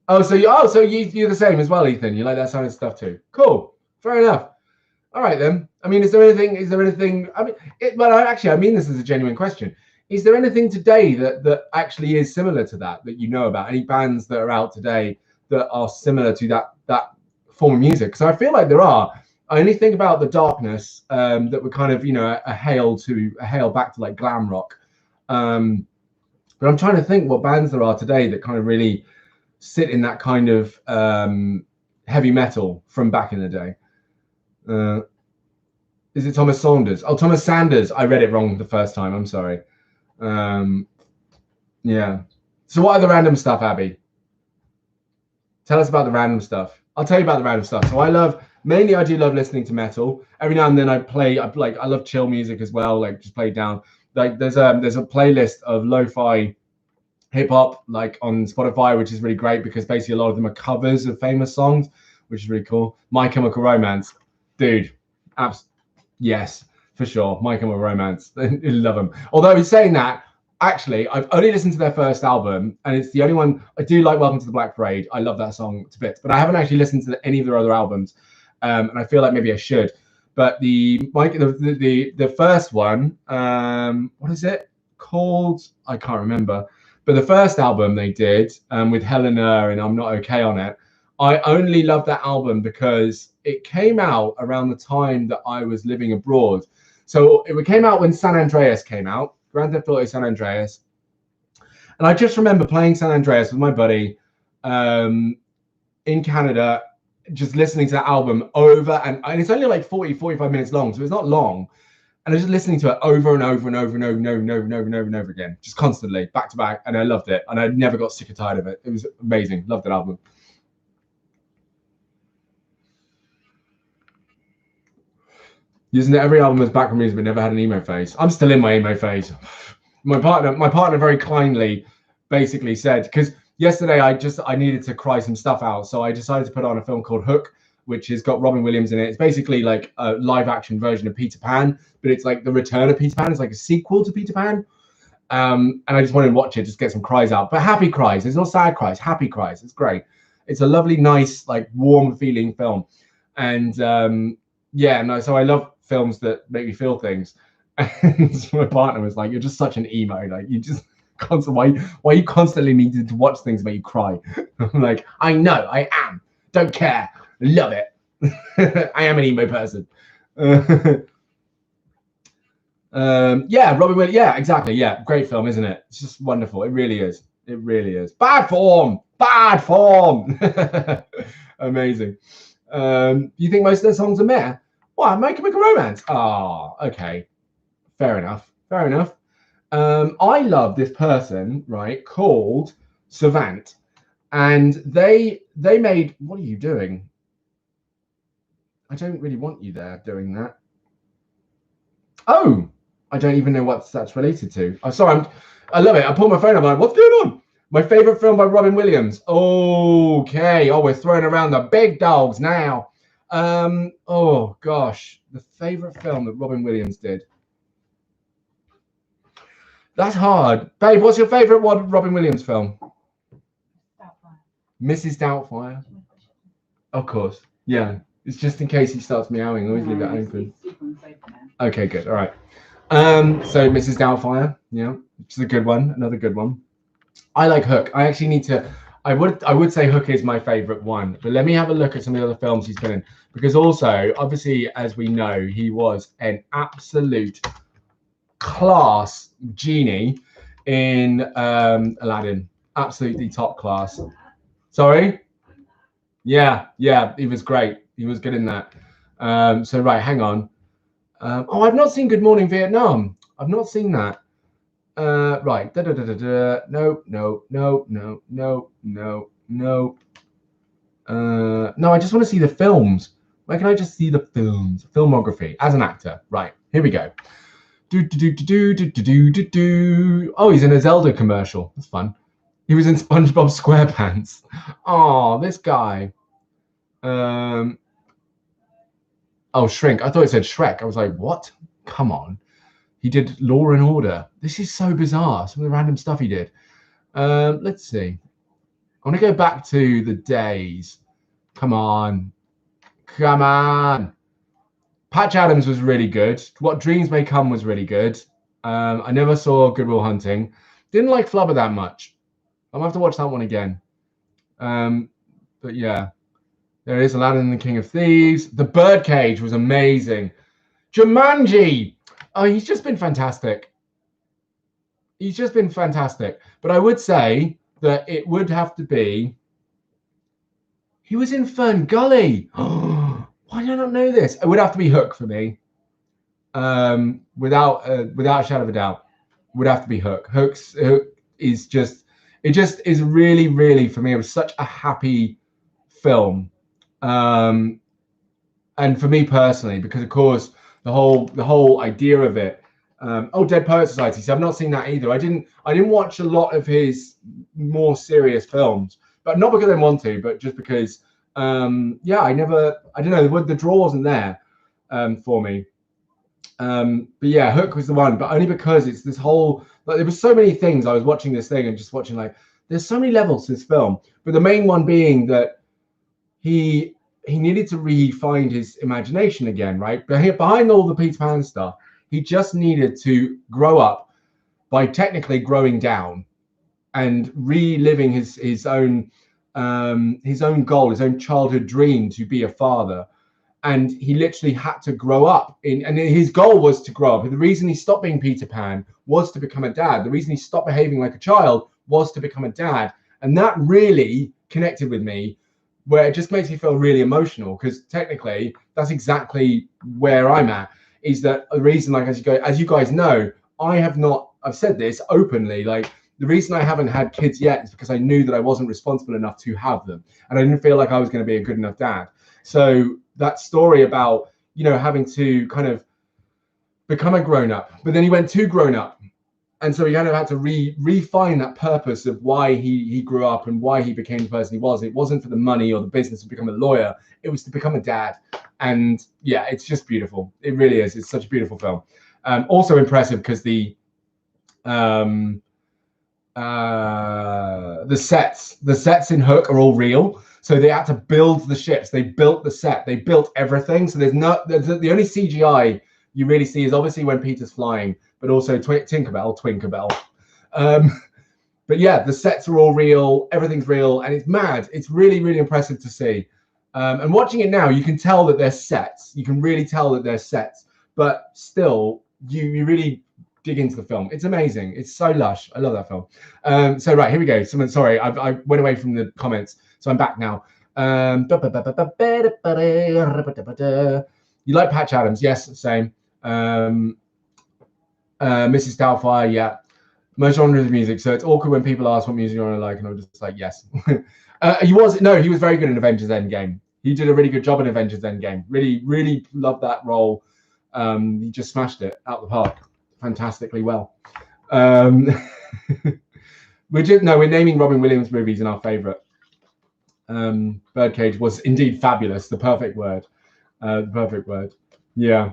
So you're the same as well, Ethan. You like that kind of stuff too. Cool. Fair enough. All right then. I mean, is there anything? I mean this is a genuine question. Is there anything today that actually is similar to that you know about? Any bands that are out today that are similar to that form of music? Because I feel like there are. I only think about The Darkness, that were kind of, you know, a hail back to like glam rock. But I'm trying to think what bands there are today that kind of really sit in that kind of heavy metal from back in the day. Is it Thomas Sanders? Oh, Thomas Sanders. I read it wrong the first time. I'm sorry. Yeah. So what are the random stuff, Abby? Tell us about the random stuff. I'll tell you about the random stuff. So I do love listening to metal. Every now and then I love chill music as well, like just play down. Like there's a playlist of lo-fi hip hop like on Spotify, which is really great because basically a lot of them are covers of famous songs, which is really cool. My Chemical Romance, dude, yes, for sure. My Chemical Romance, love them. Although saying that, actually, I've only listened to their first album, and it's the only one. I do like Welcome to the Black Parade. I love that song to bits, but I haven't actually listened to any of their other albums, and I feel like maybe I should. But the first one, what is it called? I can't remember. But the first album they did with Helena and I'm Not Okay on it, I only love that album because it came out around the time that I was living abroad. So it came out when San Andreas came out, Grand Theft Auto San Andreas. And I just remember playing San Andreas with my buddy in Canada, just listening to that album over, and it's only like 45 minutes long, so it's not long. And I was just listening to it over and over and over and over and over and over and over and over and over again, just constantly, back to back. And I loved it. And I never got sick or tired of it. It was amazing. Loved that album. Using every album as background music, but never had an emo phase. I'm still in my emo phase. My partner very kindly basically said, because yesterday I needed to cry some stuff out. So I decided to put on a film called Hook, which has got Robin Williams in it. It's basically like a live action version of Peter Pan, but it's like the return of Peter Pan. It's like a sequel to Peter Pan. And I just wanted to watch it, just get some cries out, but happy cries. There's no sad cries, happy cries. It's great. It's a lovely, nice, like warm feeling film. And so I love films that make me feel things. And so my partner was like, "You're just such an emo. Like you just constantly, why you constantly needed to watch things that make you cry?" I'm like, "I know, I am. Don't care. Love it." I am an emo person. Robin Williams. Yeah, exactly. Yeah, great film, isn't it? It's just wonderful. It really is. It really is. Bad form. Amazing. Do you think most of their songs are meh? What? Make a Romance. Oh, okay. Fair enough. I love this person, right, called Savant, and they made. What are you doing? I don't really want you there doing that. Oh, I don't even know what that's related to. I'm sorry. I love it. I pulled my phone up. I'm like, what's going on? My favorite film by Robin Williams. Okay. Oh, we're throwing around the big dogs now. Oh gosh, the favorite film that Robin Williams did. That's hard, babe. What's your favorite Robin Williams film? Doubtfire. Mrs. Doubtfire. Of course. Yeah. It's just in case he starts meowing. Always leave that open. Okay, good. All right. So Mrs. Doubtfire, yeah, which is a good one. Another good one. I like Hook. I actually need to. I would say Hook is my favorite one, but let me have a look at some of the other films he's been in, because also, obviously, as we know, he was an absolute class genie in Aladdin. Absolutely top class. Sorry? Yeah, he was great. He was good in that. So right, hang on. Oh, I've not seen Good Morning Vietnam. I've not seen that. Right. No. No, I just want to see the films. Where can I just see the films? Filmography as an actor. Right. Here we go. Oh, he's in a Zelda commercial. That's fun. He was in SpongeBob SquarePants. Oh, this guy. Oh, Shrink. I thought it said Shrek. I was like, what? Come on. He did Law and Order. This is so bizarre. Some of the random stuff he did. Let's see. I want to go back to the days. Come on. Come on. Patch Adams was really good. What Dreams May Come was really good. I never saw Good Will Hunting. Didn't like Flubber that much. I'll have to watch that one again. But yeah. There is Aladdin and the King of Thieves. The Birdcage was amazing. Jumanji. Oh, he's just been fantastic. He's just been fantastic. But I would say that it would have to be. He was in Fern Gully. Oh, why did I not know this? It would have to be Hook for me. Without a shadow of a doubt, would have to be Hook. Hook is just. It just is really, really for me. It was such a happy film. And for me personally, because of course the whole idea of it. Dead Poet Society. So I've not seen that either. I didn't watch a lot of his more serious films, but not because I want to, but just because I don't know, the draw wasn't there for me. But yeah, Hook was the one, but only because it's this whole, like, there was so many things. I was watching this thing and just watching, like, there's so many levels to this film, but the main one being that he needed to re-find his imagination again, right? But behind all the Peter Pan stuff, he just needed to grow up by technically growing down and reliving his own goal, his own childhood dream to be a father. And he literally had to grow up and his goal was to grow up. The reason he stopped being Peter Pan was to become a dad. The reason he stopped behaving like a child was to become a dad. And that really connected with me, where it just makes me feel really emotional, because technically that's exactly where I'm at. Is that the reason, like, as you guys know, I've said this openly, like, the reason I haven't had kids yet is because I knew that I wasn't responsible enough to have them. And I didn't feel like I was going to be a good enough dad. So that story about, having to kind of become a grown up, but then he went too grown up. And so he kind of had to refine that purpose of why he grew up and why he became the person he was. It wasn't for the money or the business to become a lawyer. It was to become a dad. And yeah, it's just beautiful. It really is. It's such a beautiful film. Also impressive because the sets in Hook are all real. So they had to build the ships. They built the set. They built everything. So there's the only CGI you really see is obviously when Peter's flying, but also Twinkerbell. But yeah, the sets are all real. Everything's real, and it's mad. It's really, really impressive to see. And watching it now, you can tell that they're sets. You can really tell that they're sets, but still, you really dig into the film. It's amazing. It's so lush. I love that film. So right, here we go. Sorry, I went away from the comments, so I'm back now. You like Patch Adams? Yes, same. Mrs. Doubtfire, yeah. Most genres of music, so it's awkward when people ask what music I like, and I'm just like, yes. He was very good in Avengers Endgame. He did a really good job in Avengers Endgame. Really, really loved that role. He just smashed it out the park fantastically well. We're naming Robin Williams movies in our favorite. Birdcage was indeed fabulous. The perfect word. Yeah.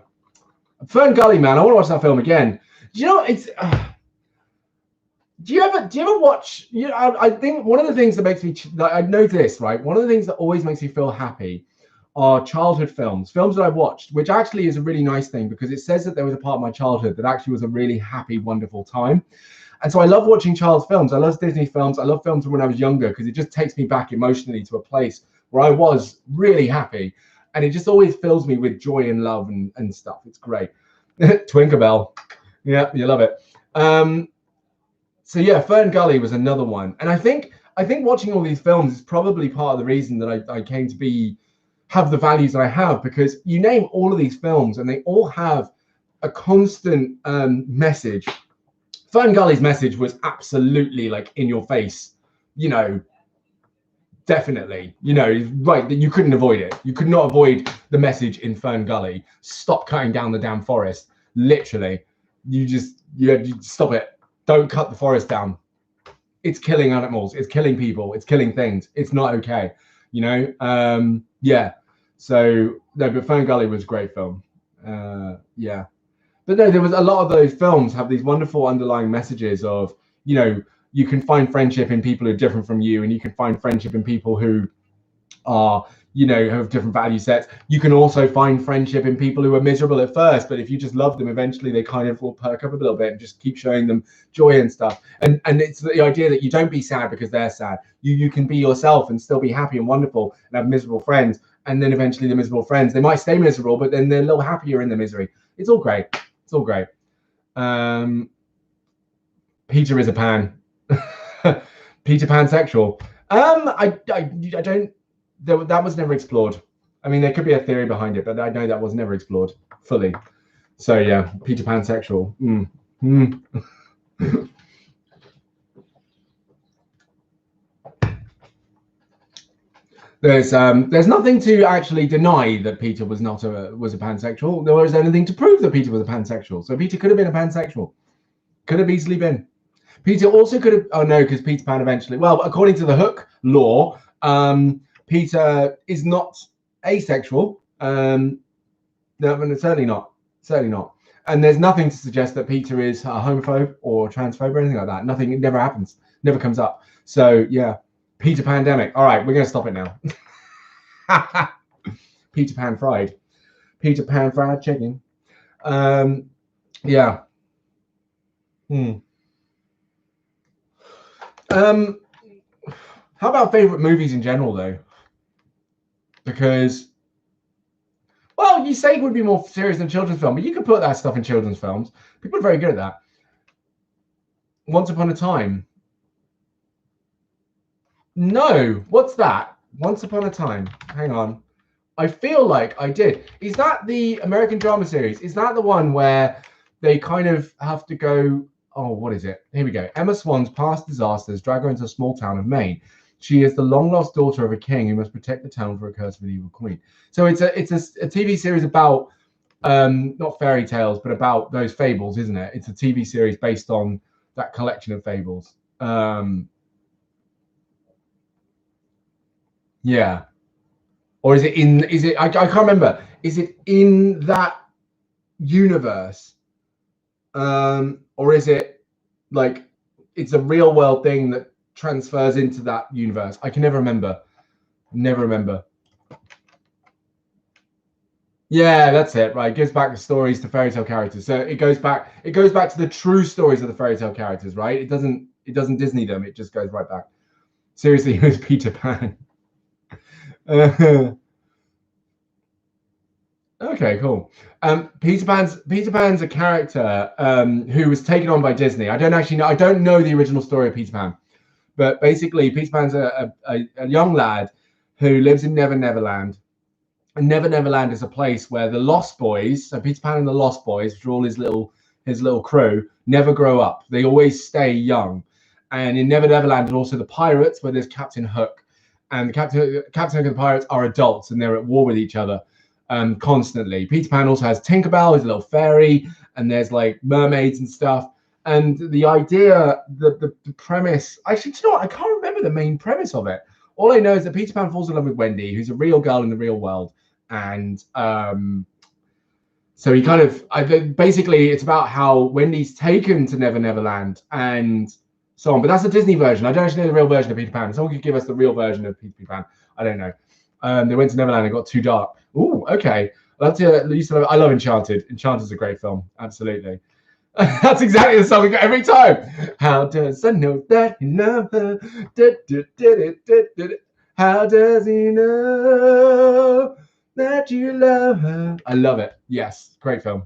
Fern Gully, man, I want to watch that film again. Do you know it's? Do you ever watch? I think one of the things that makes me, I know this, right? One of the things that always makes me feel happy are childhood films that I've watched, which actually is a really nice thing because it says that there was a part of my childhood that actually was a really happy, wonderful time. And so I love watching child's films. I love Disney films. I love films from when I was younger because it just takes me back emotionally to a place where I was really happy. And it just always fills me with joy and love and stuff. It's great. Twinkerbell. Yeah, you love it. So yeah, Fern Gully was another one. And I think watching all these films is probably part of the reason that I came to have the values that I have, because you name all of these films and they all have a constant message. Fern Gully's message was absolutely like in your face, you know, definitely, you know, right, that you couldn't avoid it. You could not avoid the message in Fern Gully. Stop cutting down the damn forest. Literally, you stop it. Don't cut the forest down. It's killing animals. It's killing people. It's killing things. It's not okay. You know, yeah. So no, but Fern Gully was a great film. Yeah. But no, there was a lot of those films have these wonderful underlying messages of, you know, you can find friendship in people who are different from you, and you can find friendship in people who are, you know, have different value sets. You can also find friendship in people who are miserable at first, but if you just love them, eventually they kind of will perk up a little bit and just keep showing them joy and stuff. And it's the idea that you don't be sad because they're sad. You can be yourself and still be happy and wonderful and have miserable friends. And then eventually the miserable friends, they might stay miserable, but then they're a little happier in the misery. It's all great. It's all great. Peter is a pan. Peter pansexual. I don't. That was never explored. I mean, there could be a theory behind it, but I know that was never explored fully. So yeah, Peter pansexual. There's nothing to actually deny that Peter was a pansexual. Nor is anything to prove that Peter was a pansexual. So Peter could have been a pansexual. Could have easily been. Peter also could have. Oh no, because Peter Pan eventually. Well, according to the Hook law, Peter is not asexual. No, certainly not. Certainly not. And there's nothing to suggest that Peter is a homophobe or transphobe or anything like that. Nothing. It never happens. Never comes up. So yeah. Peter Pandemic. All right, we're going to stop it now. Peter Pan fried. Peter Pan fried chicken. Yeah. How about favorite movies in general, though? Because, well, you say it would be more serious than children's film, but you could put that stuff in children's films. People are very good at that. Once Upon a Time. No, what's that? Once Upon a Time. Hang on. I feel like I did. Is that the American drama series? Is that the one where they kind of have to go? Oh, what is it? Here we go. Emma Swan's past disasters drag her into a small town of Maine. She is the long-lost daughter of a king who must protect the town from a curse of an evil queen. So it's a TV series about not fairy tales, but about those fables, isn't it? It's a TV series based on that collection of fables. Yeah. Or is it I can't remember. Is it in that universe? Or is it like it's a real world thing that transfers into that universe? I can never remember. Never remember. Yeah, that's it. Right. It goes back to stories to fairy tale characters. So it goes back to the true stories of the fairy tale characters, right? It doesn't Disney them, it just goes right back. Seriously, who's Peter Pan? Okay, cool. Peter Pan's a character who was taken on by Disney. I don't know the original story of Peter Pan, but basically Peter Pan's a young lad who lives in Neverland. And Neverland is a place where the Lost Boys, so Peter Pan and the Lost Boys, which are all his little crew, never grow up. They always stay young. And in Neverland are also the pirates, where there's Captain Hook. And Captain Hook and the pirates are adults and they're at war with each other constantly. Peter Pan also has Tinkerbell, his little fairy, and there's like mermaids and stuff. And the idea, the premise, actually, do you know what? I can't remember the main premise of it. All I know is that Peter Pan falls in love with Wendy, who's a real girl in the real world. And so he kind of, basically, it's about how Wendy's taken to Neverland and so on. But that's the Disney version. I don't actually know the real version of Peter Pan. If someone could give us the real version of Peter Pan, I don't know. They went to Neverland and got too dark. Ooh, okay. I love Enchanted. Enchanted's a great film. Absolutely. That's exactly the song we get every time. How does I know that you love her? How does he know that you love her? I love it. Yes, great film.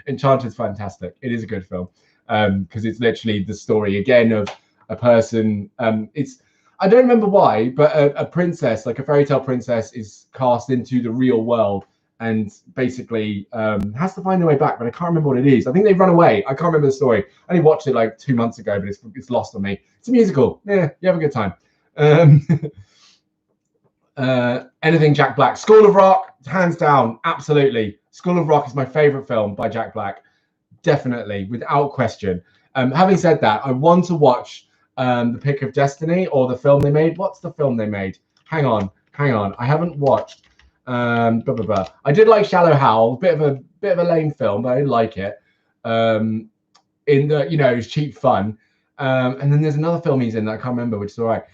Enchanted is fantastic. It is a good film because it's literally the story again of a person. It's I don't remember why, but a princess, like a fairy tale princess, is cast into the real world and basically has to find their way back. But I can't remember what it is. I think they've run away. I can't remember the story. I only watched it like 2 months ago, but it's lost on me. It's a musical. Yeah, you have a good time. Anything Jack Black. School of Rock, hands down, absolutely. School of Rock is my favorite film by Jack Black, definitely, without question. Having said that, I want to watch The Pick of Destiny or the film they made. What's the film they made? Hang on. I haven't watched. I did like Shallow Hal, bit of a lame film, but I didn't like it. In the it was cheap fun. And then there's another film he's in that I can't remember, which is all right.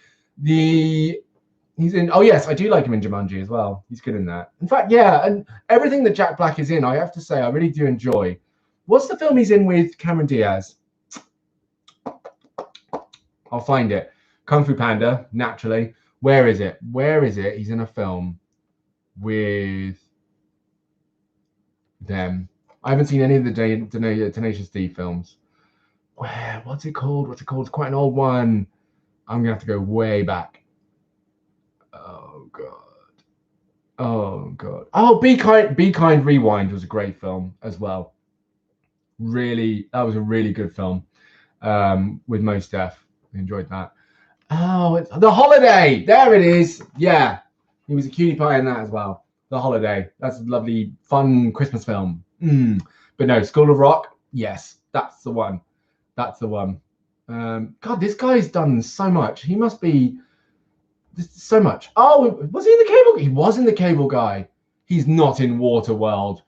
He's in. Oh yes, I do like him in Jumanji as well. He's good in that. In fact, yeah, and everything that Jack Black is in, I have to say, I really do enjoy. What's the film he's in with Cameron Diaz? I'll find it. Kung Fu Panda, naturally. Where is it? He's in a film with them. I haven't seen any of the Tenacious D films. What's it called? It's quite an old one. I'm gonna have to go way back. Oh god. Oh, Be Kind Rewind was a great film as well. Really, that was a really good film. With Mos Def. I enjoyed that. Oh, it's The Holiday. There it is. Yeah. He was a cutie pie in that as well. The Holiday. That's a lovely, fun Christmas film. But no, School of Rock. Yes, that's the one. God, this guy's done so much. He must be so much. Oh, was he in the Cable? He was in the Cable Guy. He's not in Waterworld.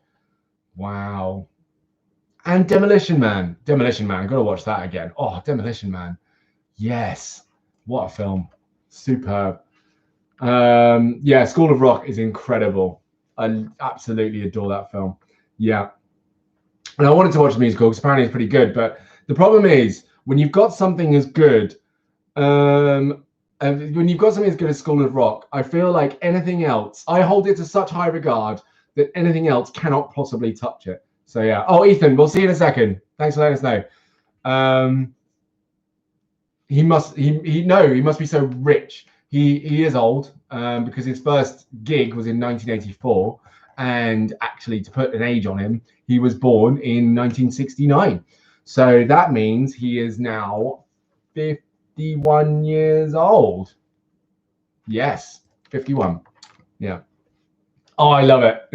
Wow. And Demolition Man. I've got to watch that again. Oh, Demolition Man. Yes. What a film. Superb. Yeah, School of Rock is incredible. I absolutely adore that film. Yeah. And I wanted to watch the musical because apparently it's pretty good. But the problem is when you've got something as good, and when you've got something as good as School of Rock, I feel like anything else, I hold it to such high regard that anything else cannot possibly touch it. So yeah. Oh, Ethan, we'll see you in a second. Thanks for letting us know. He must be so rich. He is old because his first gig was in 1984, and actually, to put an age on him, he was born in 1969. So that means he is now 51 years old. Yes, 51. Yeah. Oh, I love it.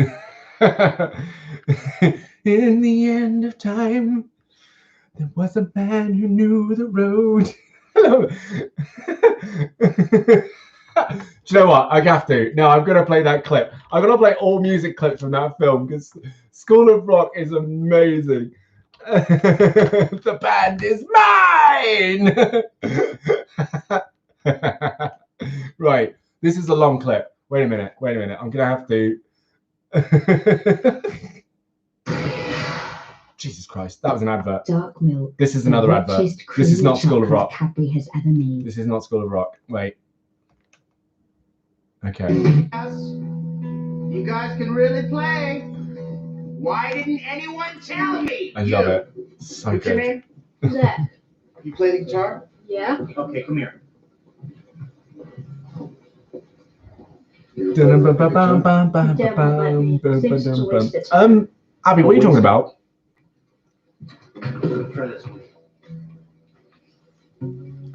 In the end of time, there was a man who knew the road. I love it. Do you know what? I have to. No, I'm going to play that clip. I'm going to play all music clips from that film because School of Rock is amazing. The band is mine. Right. This is a long clip. Wait a minute. I'm going to have to. Jesus Christ, that was an advert. Dark milk. This is another advert. This is not School of Rock. Cadbury has ever made. This is not School of Rock. Wait. Okay. You guys can really play. Why didn't anyone tell me? I love it. So What's your good. name? Zach. You play the guitar? Yeah. Okay, come here. Abby, what are you talking about? Try this one.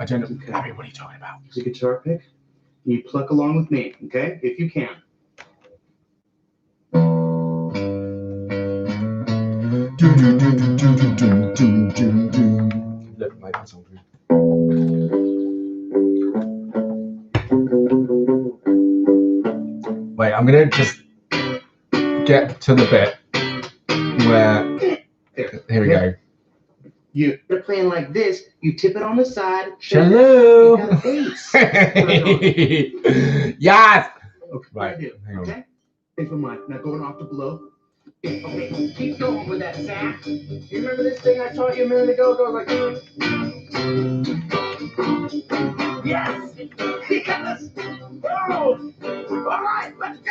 I don't know. Okay. Abby, what are you talking about? It's a guitar pick. You pluck along with me, okay? If you can. Look, my song. Wait, I'm gonna just get to the bit where. Here we go. You're playing like this. You tip it on the side. Hello. You got a bass. Yes. Okay, Right. do. Hang on. Okay. Thanks for mine. Now going off the blow. Okay. Keep going with that, Zach. You remember this thing I taught you a minute ago? It goes like, yes, because, oh, all right, let's go.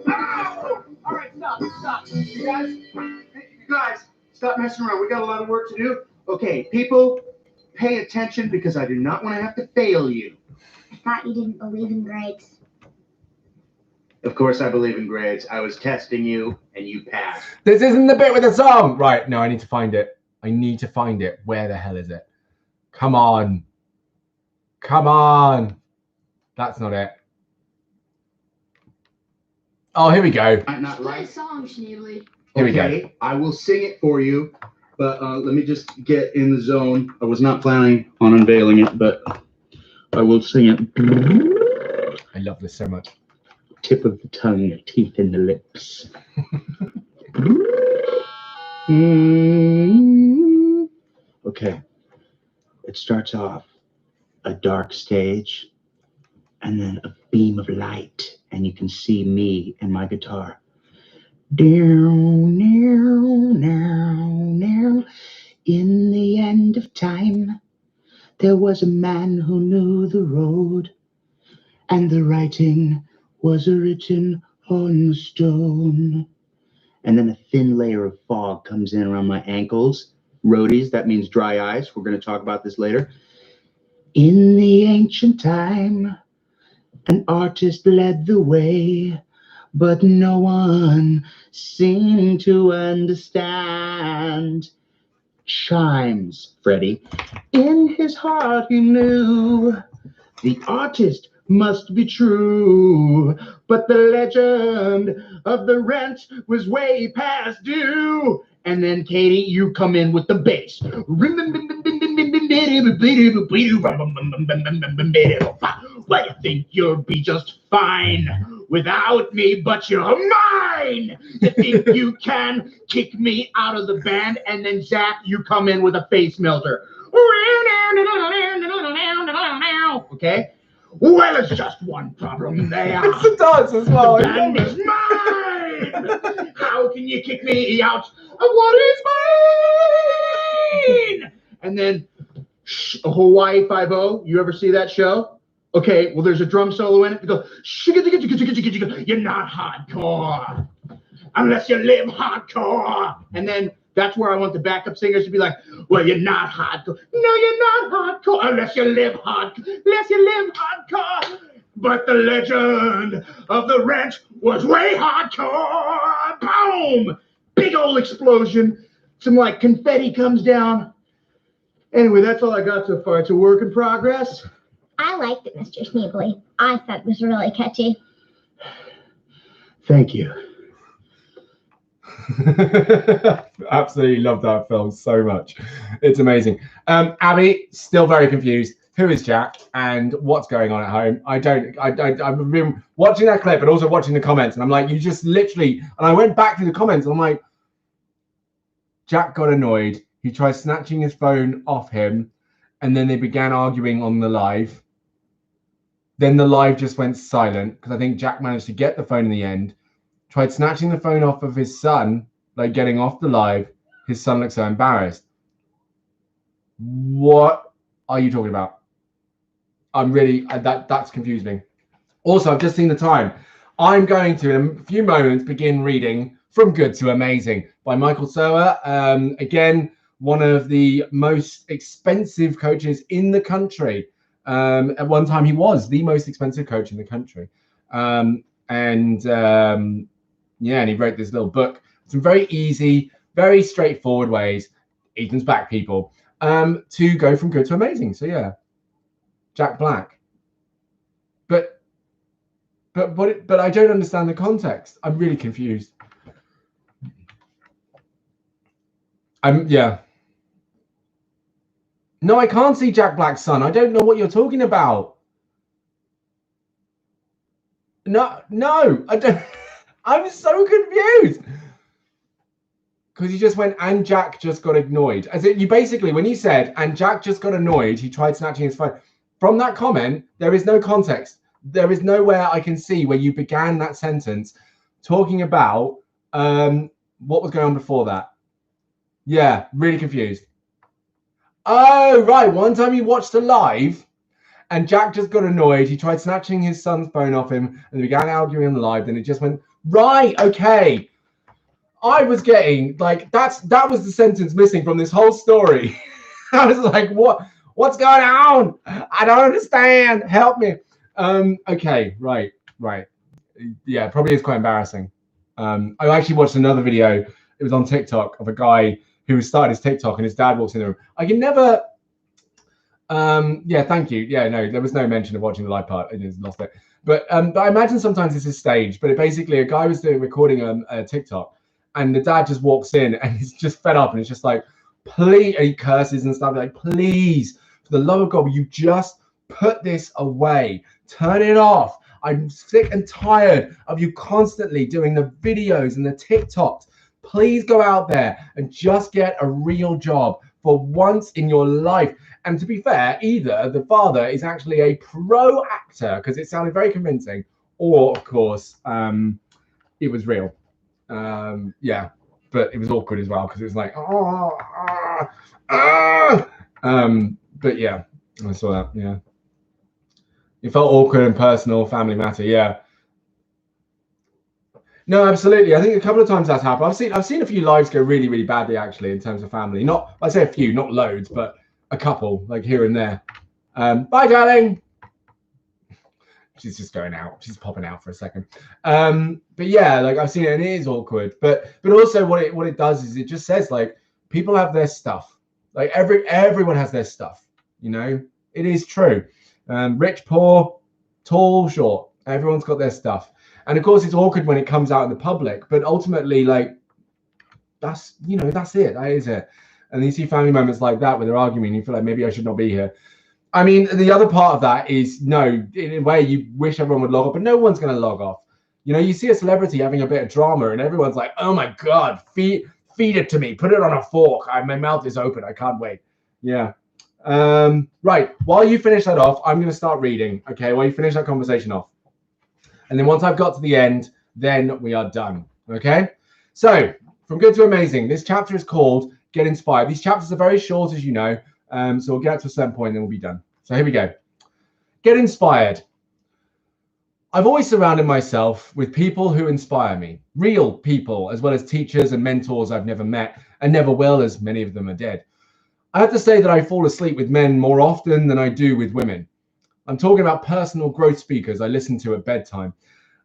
Oh, all right, stop. You guys, stop messing around. We got a lot of work to do. Okay, people, pay attention because I do not want to have to fail you. I thought you didn't believe in grades. Of course I believe in grades. I was testing you and you passed. This isn't the bit with the song. Right, no, I need to find it. Where the hell is it? Come on. That's not it. Oh, here we go. Might not Play a like. song, Schneebly. Here we go. Okay, I will sing it for you, but let me just get in the zone. I was not planning on unveiling it, but I will sing it. I love this so much. Tip of the tongue, teeth in the lips. Okay, it starts off a dark stage and then a beam of light, and you can see me and my guitar. In the end of time, there was a man who knew the road, and the writing was written on stone. And then a thin layer of fog comes in around my ankles. Roadies, that means dry ice. We're going to talk about this later. In the ancient time, an artist led the way, but no one seemed to understand. Chimes, Freddie. In his heart he knew the artist must be true, but the legend of the rent was way past due. And then, Katie, you come in with the bass. Well, you think you'll be just fine without me, but you're mine. You think you can kick me out of the band, and then, Zach, you come in with a face melter. Okay? Well, it's just one problem there. It's a dance as well. The band is mine. How can you kick me out of what is mine? And then Hawaii 5-0. You ever see that show? Okay, well, there's a drum solo in it. You go, you're not hardcore unless you live hardcore. And then that's where I want the backup singers to be like, well, you're not hardcore. No, you're not hardcore unless you live hardcore. But the legend of the rent was way hardcore. Boom! Big old explosion. Some like confetti comes down. Anyway, that's all I got so far. It's a work in progress. I liked it, Mr. Schneebly. I thought it was really catchy. Thank you. Absolutely love that film so much. It's amazing. Abby, still very confused. Who is Jack and what's going on at home? I've been watching that clip and also watching the comments, and I'm like, you just literally, and I went back through the comments and I'm like, Jack got annoyed. He tried snatching his phone off him, and then they began arguing on the live. Then the live just went silent because I think Jack managed to get the phone in the end. Tried snatching the phone off of his son, like getting off the live. His son looked so embarrassed. What are you talking about? I'm really, that's confused me. Also, I've just seen the time. I'm going to, in a few moments, begin reading From Good to Amazing by Michael Sower. Again, one of the most expensive coaches in the country. At one time, he was the most expensive coach in the country. Yeah, and he wrote this little book. Some very easy, very straightforward ways, Ethan's back, people, to go from good to amazing. So yeah, Jack Black. But I don't understand the context. I'm really confused. Yeah. No, I can't see Jack Black's son. I don't know what you're talking about. No, I don't. I'm so confused. Because you just went, and Jack just got annoyed. As it, you basically, when you said, and Jack just got annoyed, he tried snatching his phone. From that comment, there is no context. there is nowhere I can see where you began that sentence talking about what was going on before that. Yeah, really confused. Oh, right. One time you watched a live and Jack just got annoyed. He tried snatching his son's phone off him and they began arguing on the live. Then it just went, right, okay. I was getting like, that was the sentence missing from this whole story. I was like, what's going on? I don't understand. Help me. Okay, right. Yeah, probably is quite embarrassing. I actually watched another video. It was on TikTok of a guy who started his TikTok and his dad walks in the room. I can never. Yeah, thank you. Yeah, no, there was no mention of watching the live part. I just lost it. But I imagine sometimes it's a stage. But basically, a guy was recording a TikTok, and the dad just walks in and he's just fed up and it's just like, please, and he curses and stuff like, please, for the love of God, will you just put this away? Turn it off. I'm sick and tired of you constantly doing the videos and the TikToks. Please go out there and just get a real job for once in your life. And to be fair, either the father is actually a pro actor because it sounded very convincing, or of course, it was real. Yeah, but it was awkward as well because it was like, but yeah, I saw that. Yeah. It felt awkward and personal, family matter. Yeah. No, absolutely. I think a couple of times that's happened. I've seen a few lives go really, really badly actually in terms of family. Not, I say a few, not loads, but a couple, like here and there. Bye, darling. She's just going out. She's popping out for a second. But yeah, like I've seen it and it is awkward. But also what it does is it just says like people have their stuff. Like everyone has their stuff. You know, it is true. Rich, poor, tall, short. Everyone's got their stuff. And of course, it's awkward when it comes out in the public. But ultimately, like, that's it. That is it. And you see family members like that where they're arguing and you feel like maybe I should not be here. I mean, the other part of that is, no, in a way you wish everyone would log off, but no one's going to log off. You know, you see a celebrity having a bit of drama and everyone's like, oh, my God, feed it to me. Put it on a fork. My mouth is open. I can't wait. Yeah. Right. While you finish that off, I'm going to start reading. Okay. While you finish that conversation off. And then once I've got to the end, then we are done. Okay. So from good to amazing, this chapter is called Get Inspired. These chapters are very short, as you know. So we'll get to a certain point and then we'll be done. So here we go. Get inspired. I've always surrounded myself with people who inspire me. Real people, as well as teachers and mentors I've never met and never will, as many of them are dead. I have to say that I fall asleep with men more often than I do with women. I'm talking about personal growth speakers I listen to at bedtime.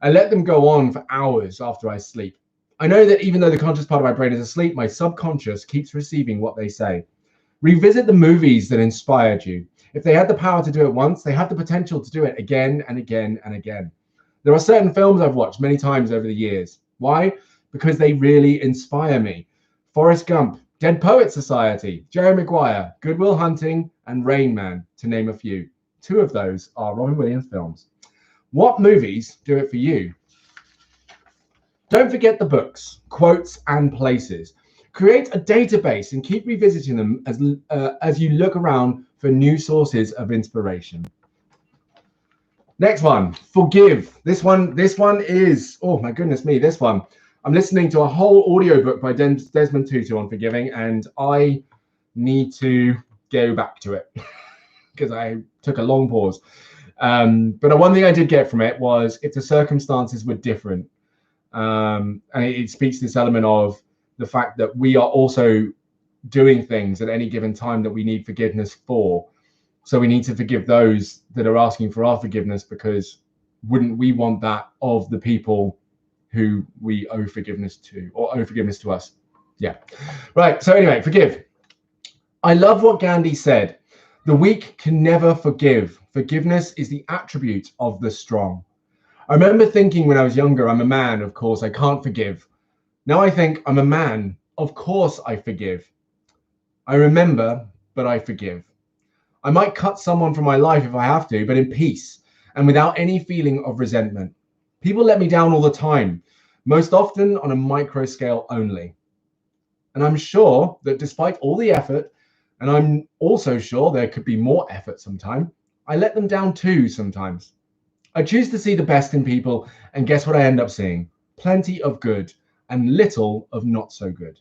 I let them go on for hours after I sleep. I know that even though the conscious part of my brain is asleep, my subconscious keeps receiving what they say. Revisit the movies that inspired you. If they had the power to do it once, they have the potential to do it again and again and again. There are certain films I've watched many times over the years. Why? Because they really inspire me. Forrest Gump, Dead Poets Society, Jerry Maguire, Good Will Hunting, and Rain Man, to name a few. Two of those are Robin Williams films. What movies do it for you? Don't forget the books, quotes, and places. Create a database and keep revisiting them as you look around for new sources of inspiration. Next one, forgive. This one is, oh my goodness me, this one. I'm listening to a whole audiobook by Desmond Tutu on forgiving, and I need to go back to it because I took a long pause. But one thing I did get from it was if the circumstances were different. And it speaks to this element of the fact that we are also doing things at any given time that we need forgiveness for. So we need to forgive those that are asking for our forgiveness, because wouldn't we want that of the people who we owe forgiveness to, or owe forgiveness to us? Yeah. Right. So anyway, forgive. I love what Gandhi said. The weak can never forgive. Forgiveness is the attribute of the strong. I remember thinking when I was younger, I'm a man, of course, I can't forgive. Now I think I'm a man, of course I forgive. I remember, but I forgive. I might cut someone from my life if I have to, but in peace and without any feeling of resentment. People let me down all the time, most often on a micro scale only. And I'm sure that despite all the effort, and I'm also sure there could be more effort sometime, I let them down too sometimes. I choose to see the best in people, and guess what I end up seeing? Plenty of good and little of not so good.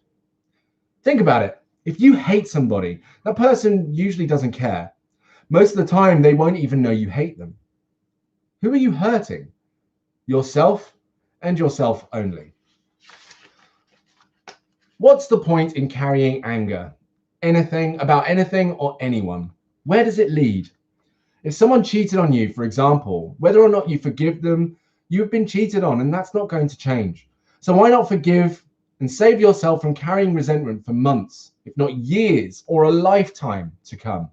Think about it. If you hate somebody, that person usually doesn't care. Most of the time, they won't even know you hate them. Who are you hurting? Yourself and yourself only. What's the point in carrying anger? About anything or anyone? Where does it lead? If someone cheated on you, for example, whether or not you forgive them, you've been cheated on, and that's not going to change. So why not forgive and save yourself from carrying resentment for months, if not years, or a lifetime to come?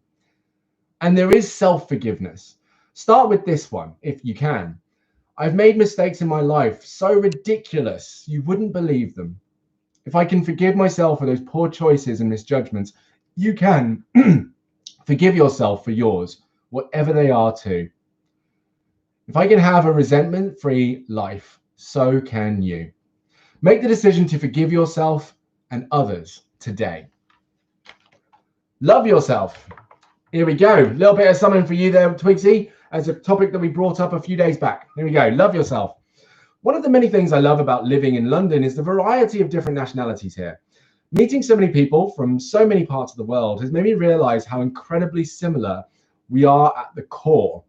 And there is self-forgiveness. Start with this one, if you can. I've made mistakes in my life so ridiculous, you wouldn't believe them. If I can forgive myself for those poor choices and misjudgments, you can forgive yourself for yours, whatever they are too. If I can have a resentment-free life, so can you. Make the decision to forgive yourself and others today. Love yourself. Here we go. A little bit of something for you there, Twigsy, as a topic that we brought up a few days back. Here we go. Love yourself. One of the many things I love about living in London is the variety of different nationalities here. Meeting so many people from so many parts of the world has made me realize how incredibly similar we are at the core.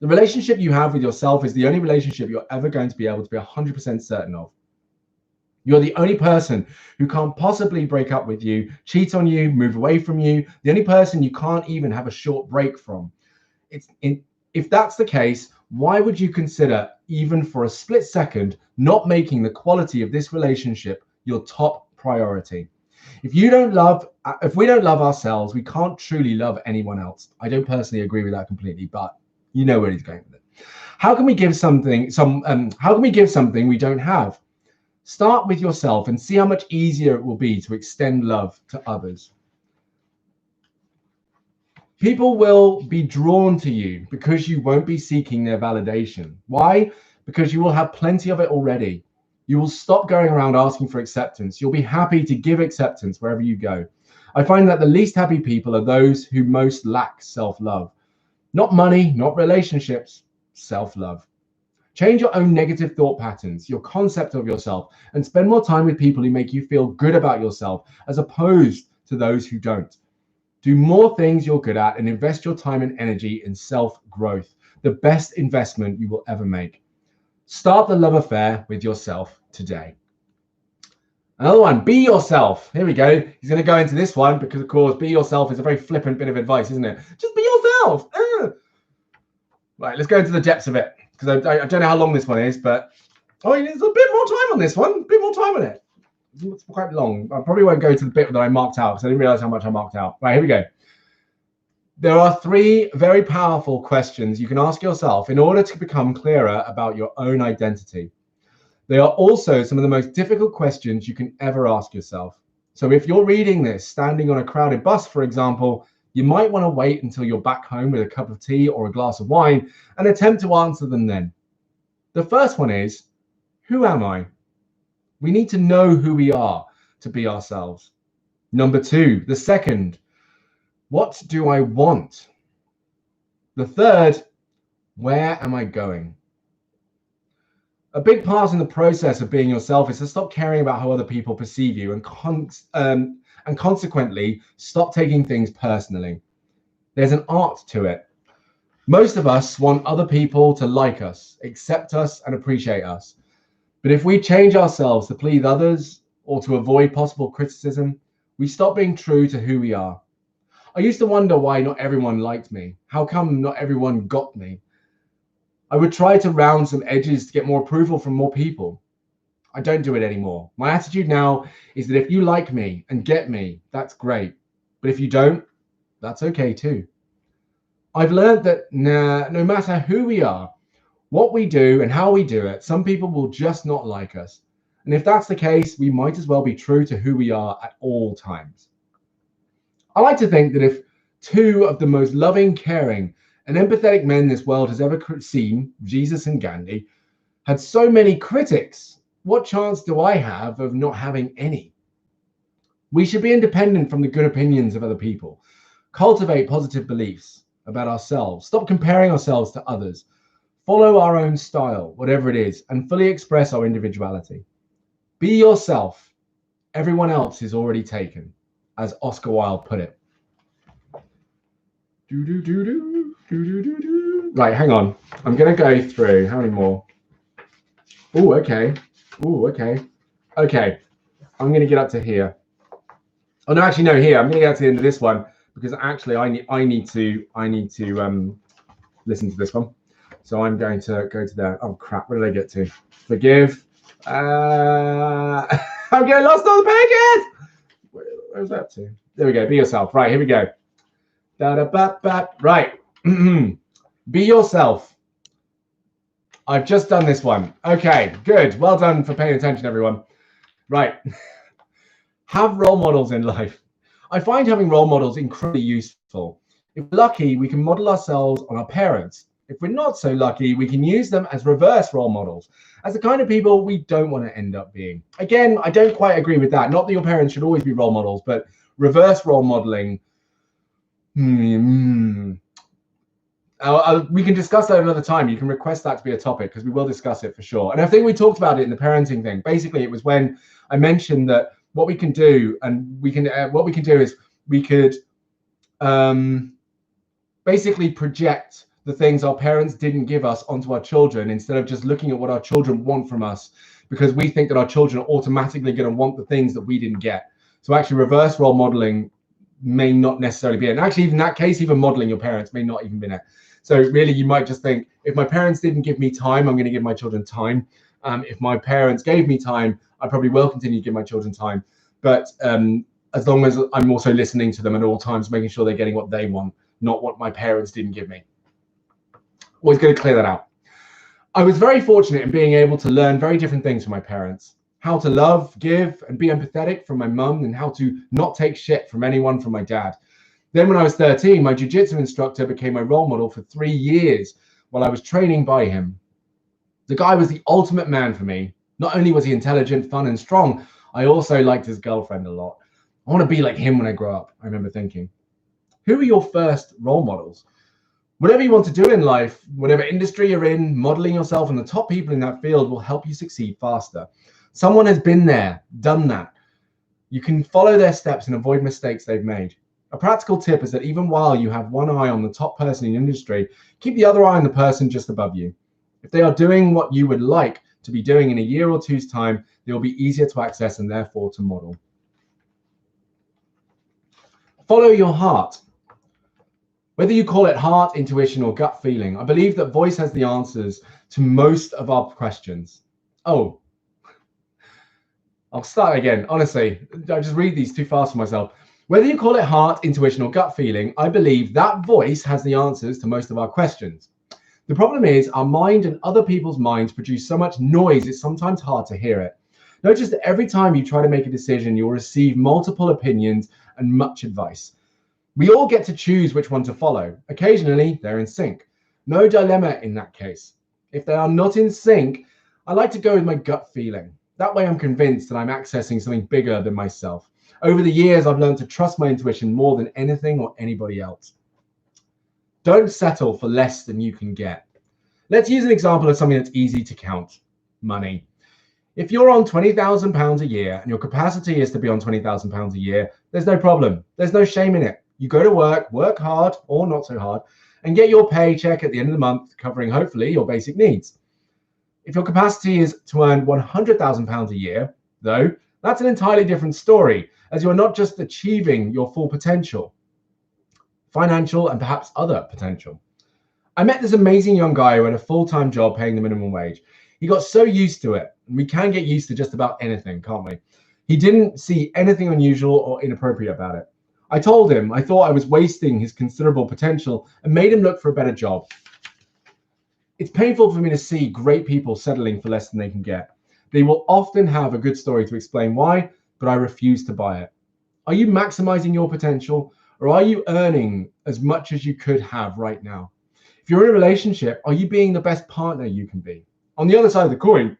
The relationship you have with yourself is the only relationship you're ever going to be able to be 100% certain of. You're the only person who can't possibly break up with you, cheat on you, move away from you, the only person you can't even have a short break from. If that's the case, why would you consider, even for a split second, not making the quality of this relationship your top priority? If we don't love ourselves, we can't truly love anyone else. I don't personally agree with that completely, but you know where he's going with it. How can we give something we don't have? Start with yourself and see how much easier it will be to extend love to others. People will be drawn to you because you won't be seeking their validation. Why? Because you will have plenty of it already. You will stop going around asking for acceptance. You'll be happy to give acceptance wherever you go. I find that the least happy people are those who most lack self-love. Not money, not relationships, self-love. Change your own negative thought patterns, your concept of yourself, and spend more time with people who make you feel good about yourself, as opposed to those who don't. Do more things you're good at and invest your time and energy in self-growth, the best investment you will ever make. Start the love affair with yourself today. Another one, be yourself. Here we go. He's going to go into this one because, of course, be yourself is a very flippant bit of advice, isn't it? Just be yourself. Right, let's go into the depths of it, because I don't know how long this one is, but there's a bit more time on this one. A bit more time on it. It's quite long. I probably won't go to the bit that I marked out because I didn't realize how much I marked out. Right, here we go. There are 3 very powerful questions you can ask yourself in order to become clearer about your own identity. They are also some of the most difficult questions you can ever ask yourself. So if you're reading this standing on a crowded bus, for example, you might want to wait until you're back home with a cup of tea or a glass of wine and attempt to answer them then. The first one is, who am I? We need to know who we are to be ourselves. Number 2, the second, what do I want? The third, where am I going? A big part in the process of being yourself is to stop caring about how other people perceive you and consequently stop taking things personally. There's an art to it. Most of us want other people to like us, accept us, and appreciate us. But if we change ourselves to please others or to avoid possible criticism, we stop being true to who we are. I used to wonder why not everyone liked me. How come not everyone got me? I would try to round some edges to get more approval from more people. I don't do it anymore. My attitude now is that if you like me and get me, that's great. But if you don't, that's okay too. I've learned that no matter who we are, what we do and how we do it, some people will just not like us. And if that's the case, we might as well be true to who we are at all times. I like to think that if 2 of the most loving, caring, and empathetic men this world has ever seen, Jesus and Gandhi, had so many critics, what chance do I have of not having any? We should be independent from the good opinions of other people. Cultivate positive beliefs about ourselves. Stop comparing ourselves to others. Follow our own style, whatever it is, and fully express our individuality. Be yourself. Everyone else is already taken, as Oscar Wilde put it. Right, hang on. I'm going to go through. How many more? Oh, okay. Oh, okay. Okay. I'm going to get up to here. Oh, no, actually, no, here. I'm going to get up to the end of this one because actually I need to listen to this one. So I'm going to go to that. Oh, crap. Where did I get to? Forgive. I'm getting lost on the pages. Where's that to? There we go. Be yourself. Right, here we go. Right. Be yourself. I've just done this one. Okay, good. Well done for paying attention, everyone. Right. Have role models in life. I find having role models incredibly useful. If we're lucky, we can model ourselves on our parents. If we're not so lucky, we can use them as reverse role models, as the kind of people we don't want to end up being. Again, I don't quite agree with that. Not that your parents should always be role models, but reverse role modeling. We can discuss that another time. You can request that to be a topic because we will discuss it for sure. And I think we talked about it in the parenting thing. Basically, it was when I mentioned that what we can do, and what we can do is we could basically project the things our parents didn't give us onto our children instead of just looking at what our children want from us, because we think that our children are automatically going to want the things that we didn't get. So actually reverse role modeling may not necessarily be it. And actually, even in that case, even modeling your parents may not even be it. So really, you might just think, if my parents didn't give me time, I'm going to give my children time. If my parents gave me time, I probably will continue to give my children time. But as long as I'm also listening to them at all times, making sure they're getting what they want, not what my parents didn't give me. Always going to clear that out. I was very fortunate in being able to learn very different things from my parents. How to love, give, and be empathetic from my mum, and how to not take shit from anyone from my dad. Then when I was 13, my jiu-jitsu instructor became my role model for 3 years while I was training by him. The guy was the ultimate man for me. Not only was he intelligent, fun, and strong, I also liked his girlfriend a lot. I want to be like him when I grow up, I remember thinking. Who are your first role models? Whatever you want to do in life, whatever industry you're in, modeling yourself and the top people in that field will help you succeed faster. Someone has been there, done that. You can follow their steps and avoid mistakes they've made. A practical tip is that even while you have one eye on the top person in the industry, keep the other eye on the person just above you. If they are doing what you would like to be doing in a year or two's time, they will be easier to access and therefore to model. Follow your heart. Whether you call it heart, intuition, or gut feeling, I believe that voice has the answers to most of our questions. Oh, I'll start again. Honestly, I just read these too fast for myself. Whether you call it heart, intuition, or gut feeling, I believe that voice has the answers to most of our questions. The problem is our mind and other people's minds produce so much noise, it's sometimes hard to hear it. Notice that every time you try to make a decision, you'll receive multiple opinions and much advice. We all get to choose which one to follow. Occasionally, they're in sync. No dilemma in that case. If they are not in sync, I like to go with my gut feeling. That way I'm convinced that I'm accessing something bigger than myself. Over the years, I've learned to trust my intuition more than anything or anybody else. Don't settle for less than you can get. Let's use an example of something that's easy to count: money. If you're on £20,000 a year and your capacity is to be on £20,000 a year, there's no problem. There's no shame in it. You go to work hard or not so hard, and get your paycheck at the end of the month, covering hopefully your basic needs. If your capacity is to earn £100,000 a year, though, that's an entirely different story, as you are not just achieving your full potential, financial and perhaps other potential. I met this amazing young guy who had a full-time job paying the minimum wage. He got so used to it. We can get used to just about anything, can't we? He didn't see anything unusual or inappropriate about it. I told him I thought I was wasting his considerable potential and made him look for a better job. It's painful for me to see great people settling for less than they can get. They will often have a good story to explain why, but I refuse to buy it. Are you maximizing your potential, or are you earning as much as you could have right now? If you're in a relationship, are you being the best partner you can be? On the other side of the coin,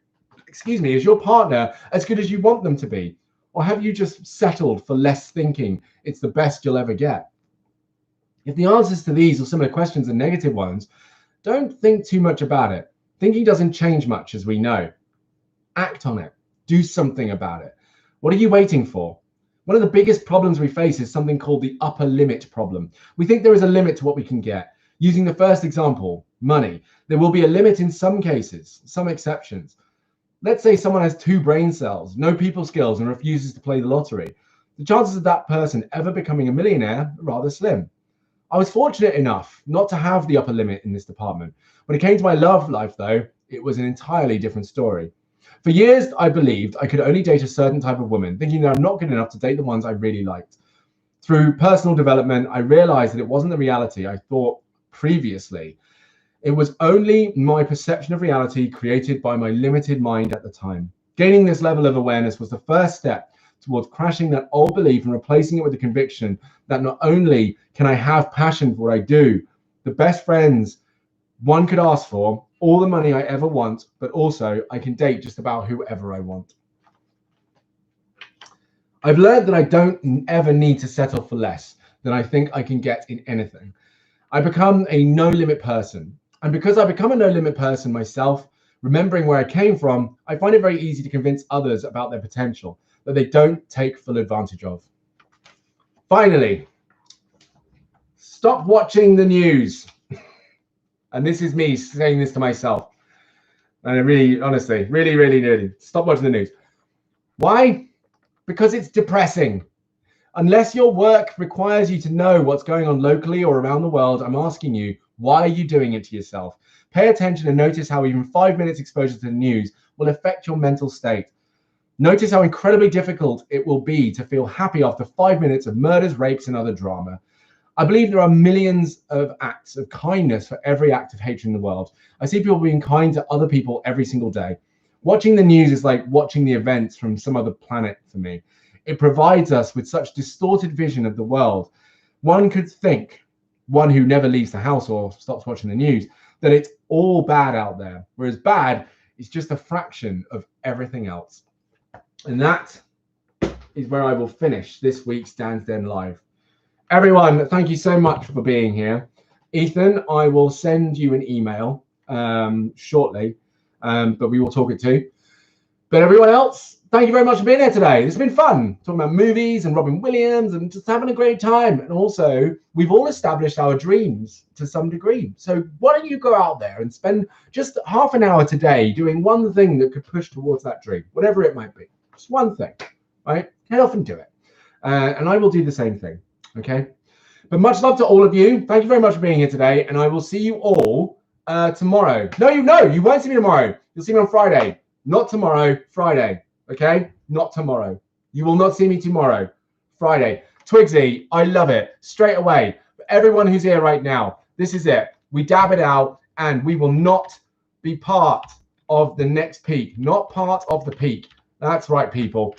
is your partner as good as you want them to be? Or have you just settled for less, thinking it's the best you'll ever get? If the answers to these or similar questions are negative ones, Don't think too much about it. Thinking doesn't change much, as we know. Act on it. Do something about it. What are you waiting for? One of the biggest problems we face is something called the upper limit problem. We think there is a limit to what we can get. Using the first example, money, there will be a limit in some cases, some exceptions. Let's say someone has 2 brain cells, no people skills, and refuses to play the lottery. The chances of that person ever becoming a millionaire are rather slim. I was fortunate enough not to have the upper limit in this department. When it came to my love life, though, it was an entirely different story. For years, I believed I could only date a certain type of woman, thinking that I'm not good enough to date the ones I really liked. Through personal development, I realized that it wasn't the reality I thought previously. It was only my perception of reality created by my limited mind at the time. Gaining this level of awareness was the first step towards crashing that old belief and replacing it with the conviction that not only can I have passion for what I do, the best friends one could ask for, all the money I ever want, but also I can date just about whoever I want. I've learned that I don't ever need to settle for less than I think I can get in anything. I become a no-limit person. And because I become a no-limit person myself, remembering where I came from, I find it very easy to convince others about their potential that they don't take full advantage of. Finally, stop watching the news. And this is me saying this to myself. And I really, honestly, really, stop watching the news. Why? Because it's depressing. Unless your work requires you to know what's going on locally or around the world, I'm asking you, why are you doing it to yourself? Pay attention and notice how even 5 minutes exposure to the news will affect your mental state. Notice how incredibly difficult it will be to feel happy after 5 minutes of murders, rapes, and other drama. I believe there are millions of acts of kindness for every act of hatred in the world. I see people being kind to other people every single day. Watching the news is like watching the events from some other planet for me. It provides us with such distorted vision of the world. One could think, one who never leaves the house or stops watching the news, that it's all bad out there, whereas bad is just a fraction of everything else. And that is where I will finish this week's DansDen Live. Everyone, thank you so much for being here. Ethan, I will send you an email shortly, but we will talk it too. But everyone else, thank you very much for being here today. It's been fun talking about movies and Robin Williams and just having a great time. And also, we've all established our dreams to some degree. So why don't you go out there and spend just half an hour today doing one thing that could push towards that dream, whatever it might be. Just one thing, right? Head off and do it. And I will do the same thing. Okay, but much love to all of you. Thank you very much for being here today, and I will see you all tomorrow. No, you won't see me tomorrow. You'll see me on Friday. Not tomorrow, Friday. Okay, not tomorrow. You will not see me tomorrow, Friday. Twigsy, I love it. Straight away. For everyone who's here right now, this is it. We dab it out, and we will not be part of the next peak. Not part of the peak. That's right, people.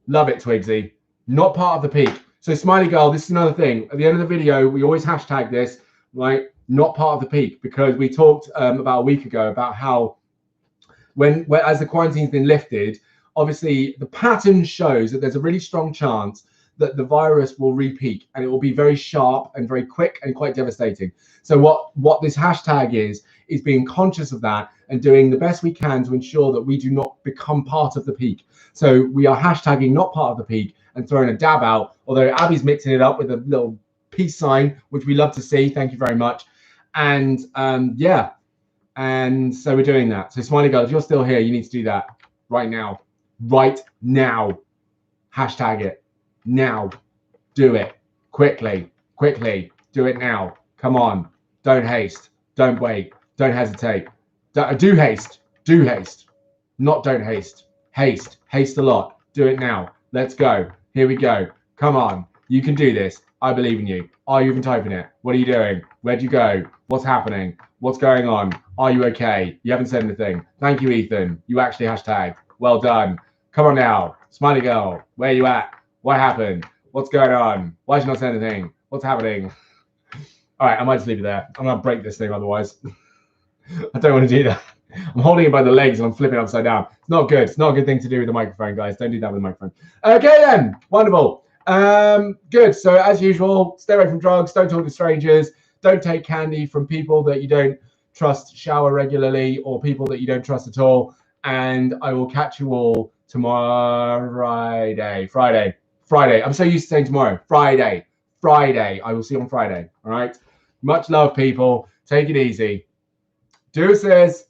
Love it, Twigsy. Not part of the peak. So Smiley Girl, this is another thing. At the end of the video, we always hashtag this, right? Not part of the peak, because we talked about a week ago about how when as the quarantine's been lifted, obviously the pattern shows that there's a really strong chance that the virus will re-peak, and it will be very sharp and very quick and quite devastating. So what this hashtag is being conscious of that and doing the best we can to ensure that we do not become part of the peak. So we are hashtagging not part of the peak and throwing a dab out, although Abby's mixing it up with a little peace sign, which we love to see. Thank you very much. And yeah, and so we're doing that. So Smiley Girl, if you're still here, you need to do that right now. Right now. Hashtag it. Now. Do it. Quickly. Quickly. Do it now. Come on. Don't haste. Don't wait. Don't hesitate. Do haste. Do haste. Not don't haste. Haste. Haste a lot. Do it now. Let's go. Here we go. Come on. You can do this. I believe in you. Are you even typing it? What are you doing? Where'd you go? What's happening? What's going on? Are you okay? You haven't said anything. Thank you, Ethan. You actually hashtagged. Well done. Come on now. Smiley Girl. Where are you at? What happened? What's going on? Why did you not say anything? What's happening? All right, I might just leave it there. I'm going to break this thing otherwise. I don't want to do that. I'm holding it by the legs and I'm flipping it upside down. It's not good. It's not a good thing to do with the microphone, guys. Don't do that with the microphone. Okay, then. Wonderful. Good. So as usual, stay away from drugs. Don't talk to strangers. Don't take candy from people that you don't trust shower regularly, or people that you don't trust at all. And I will catch you all tomorrow. Friday. I'm so used to saying tomorrow. Friday. I will see you on Friday. All right. Much love, people. Take it easy. Deuces.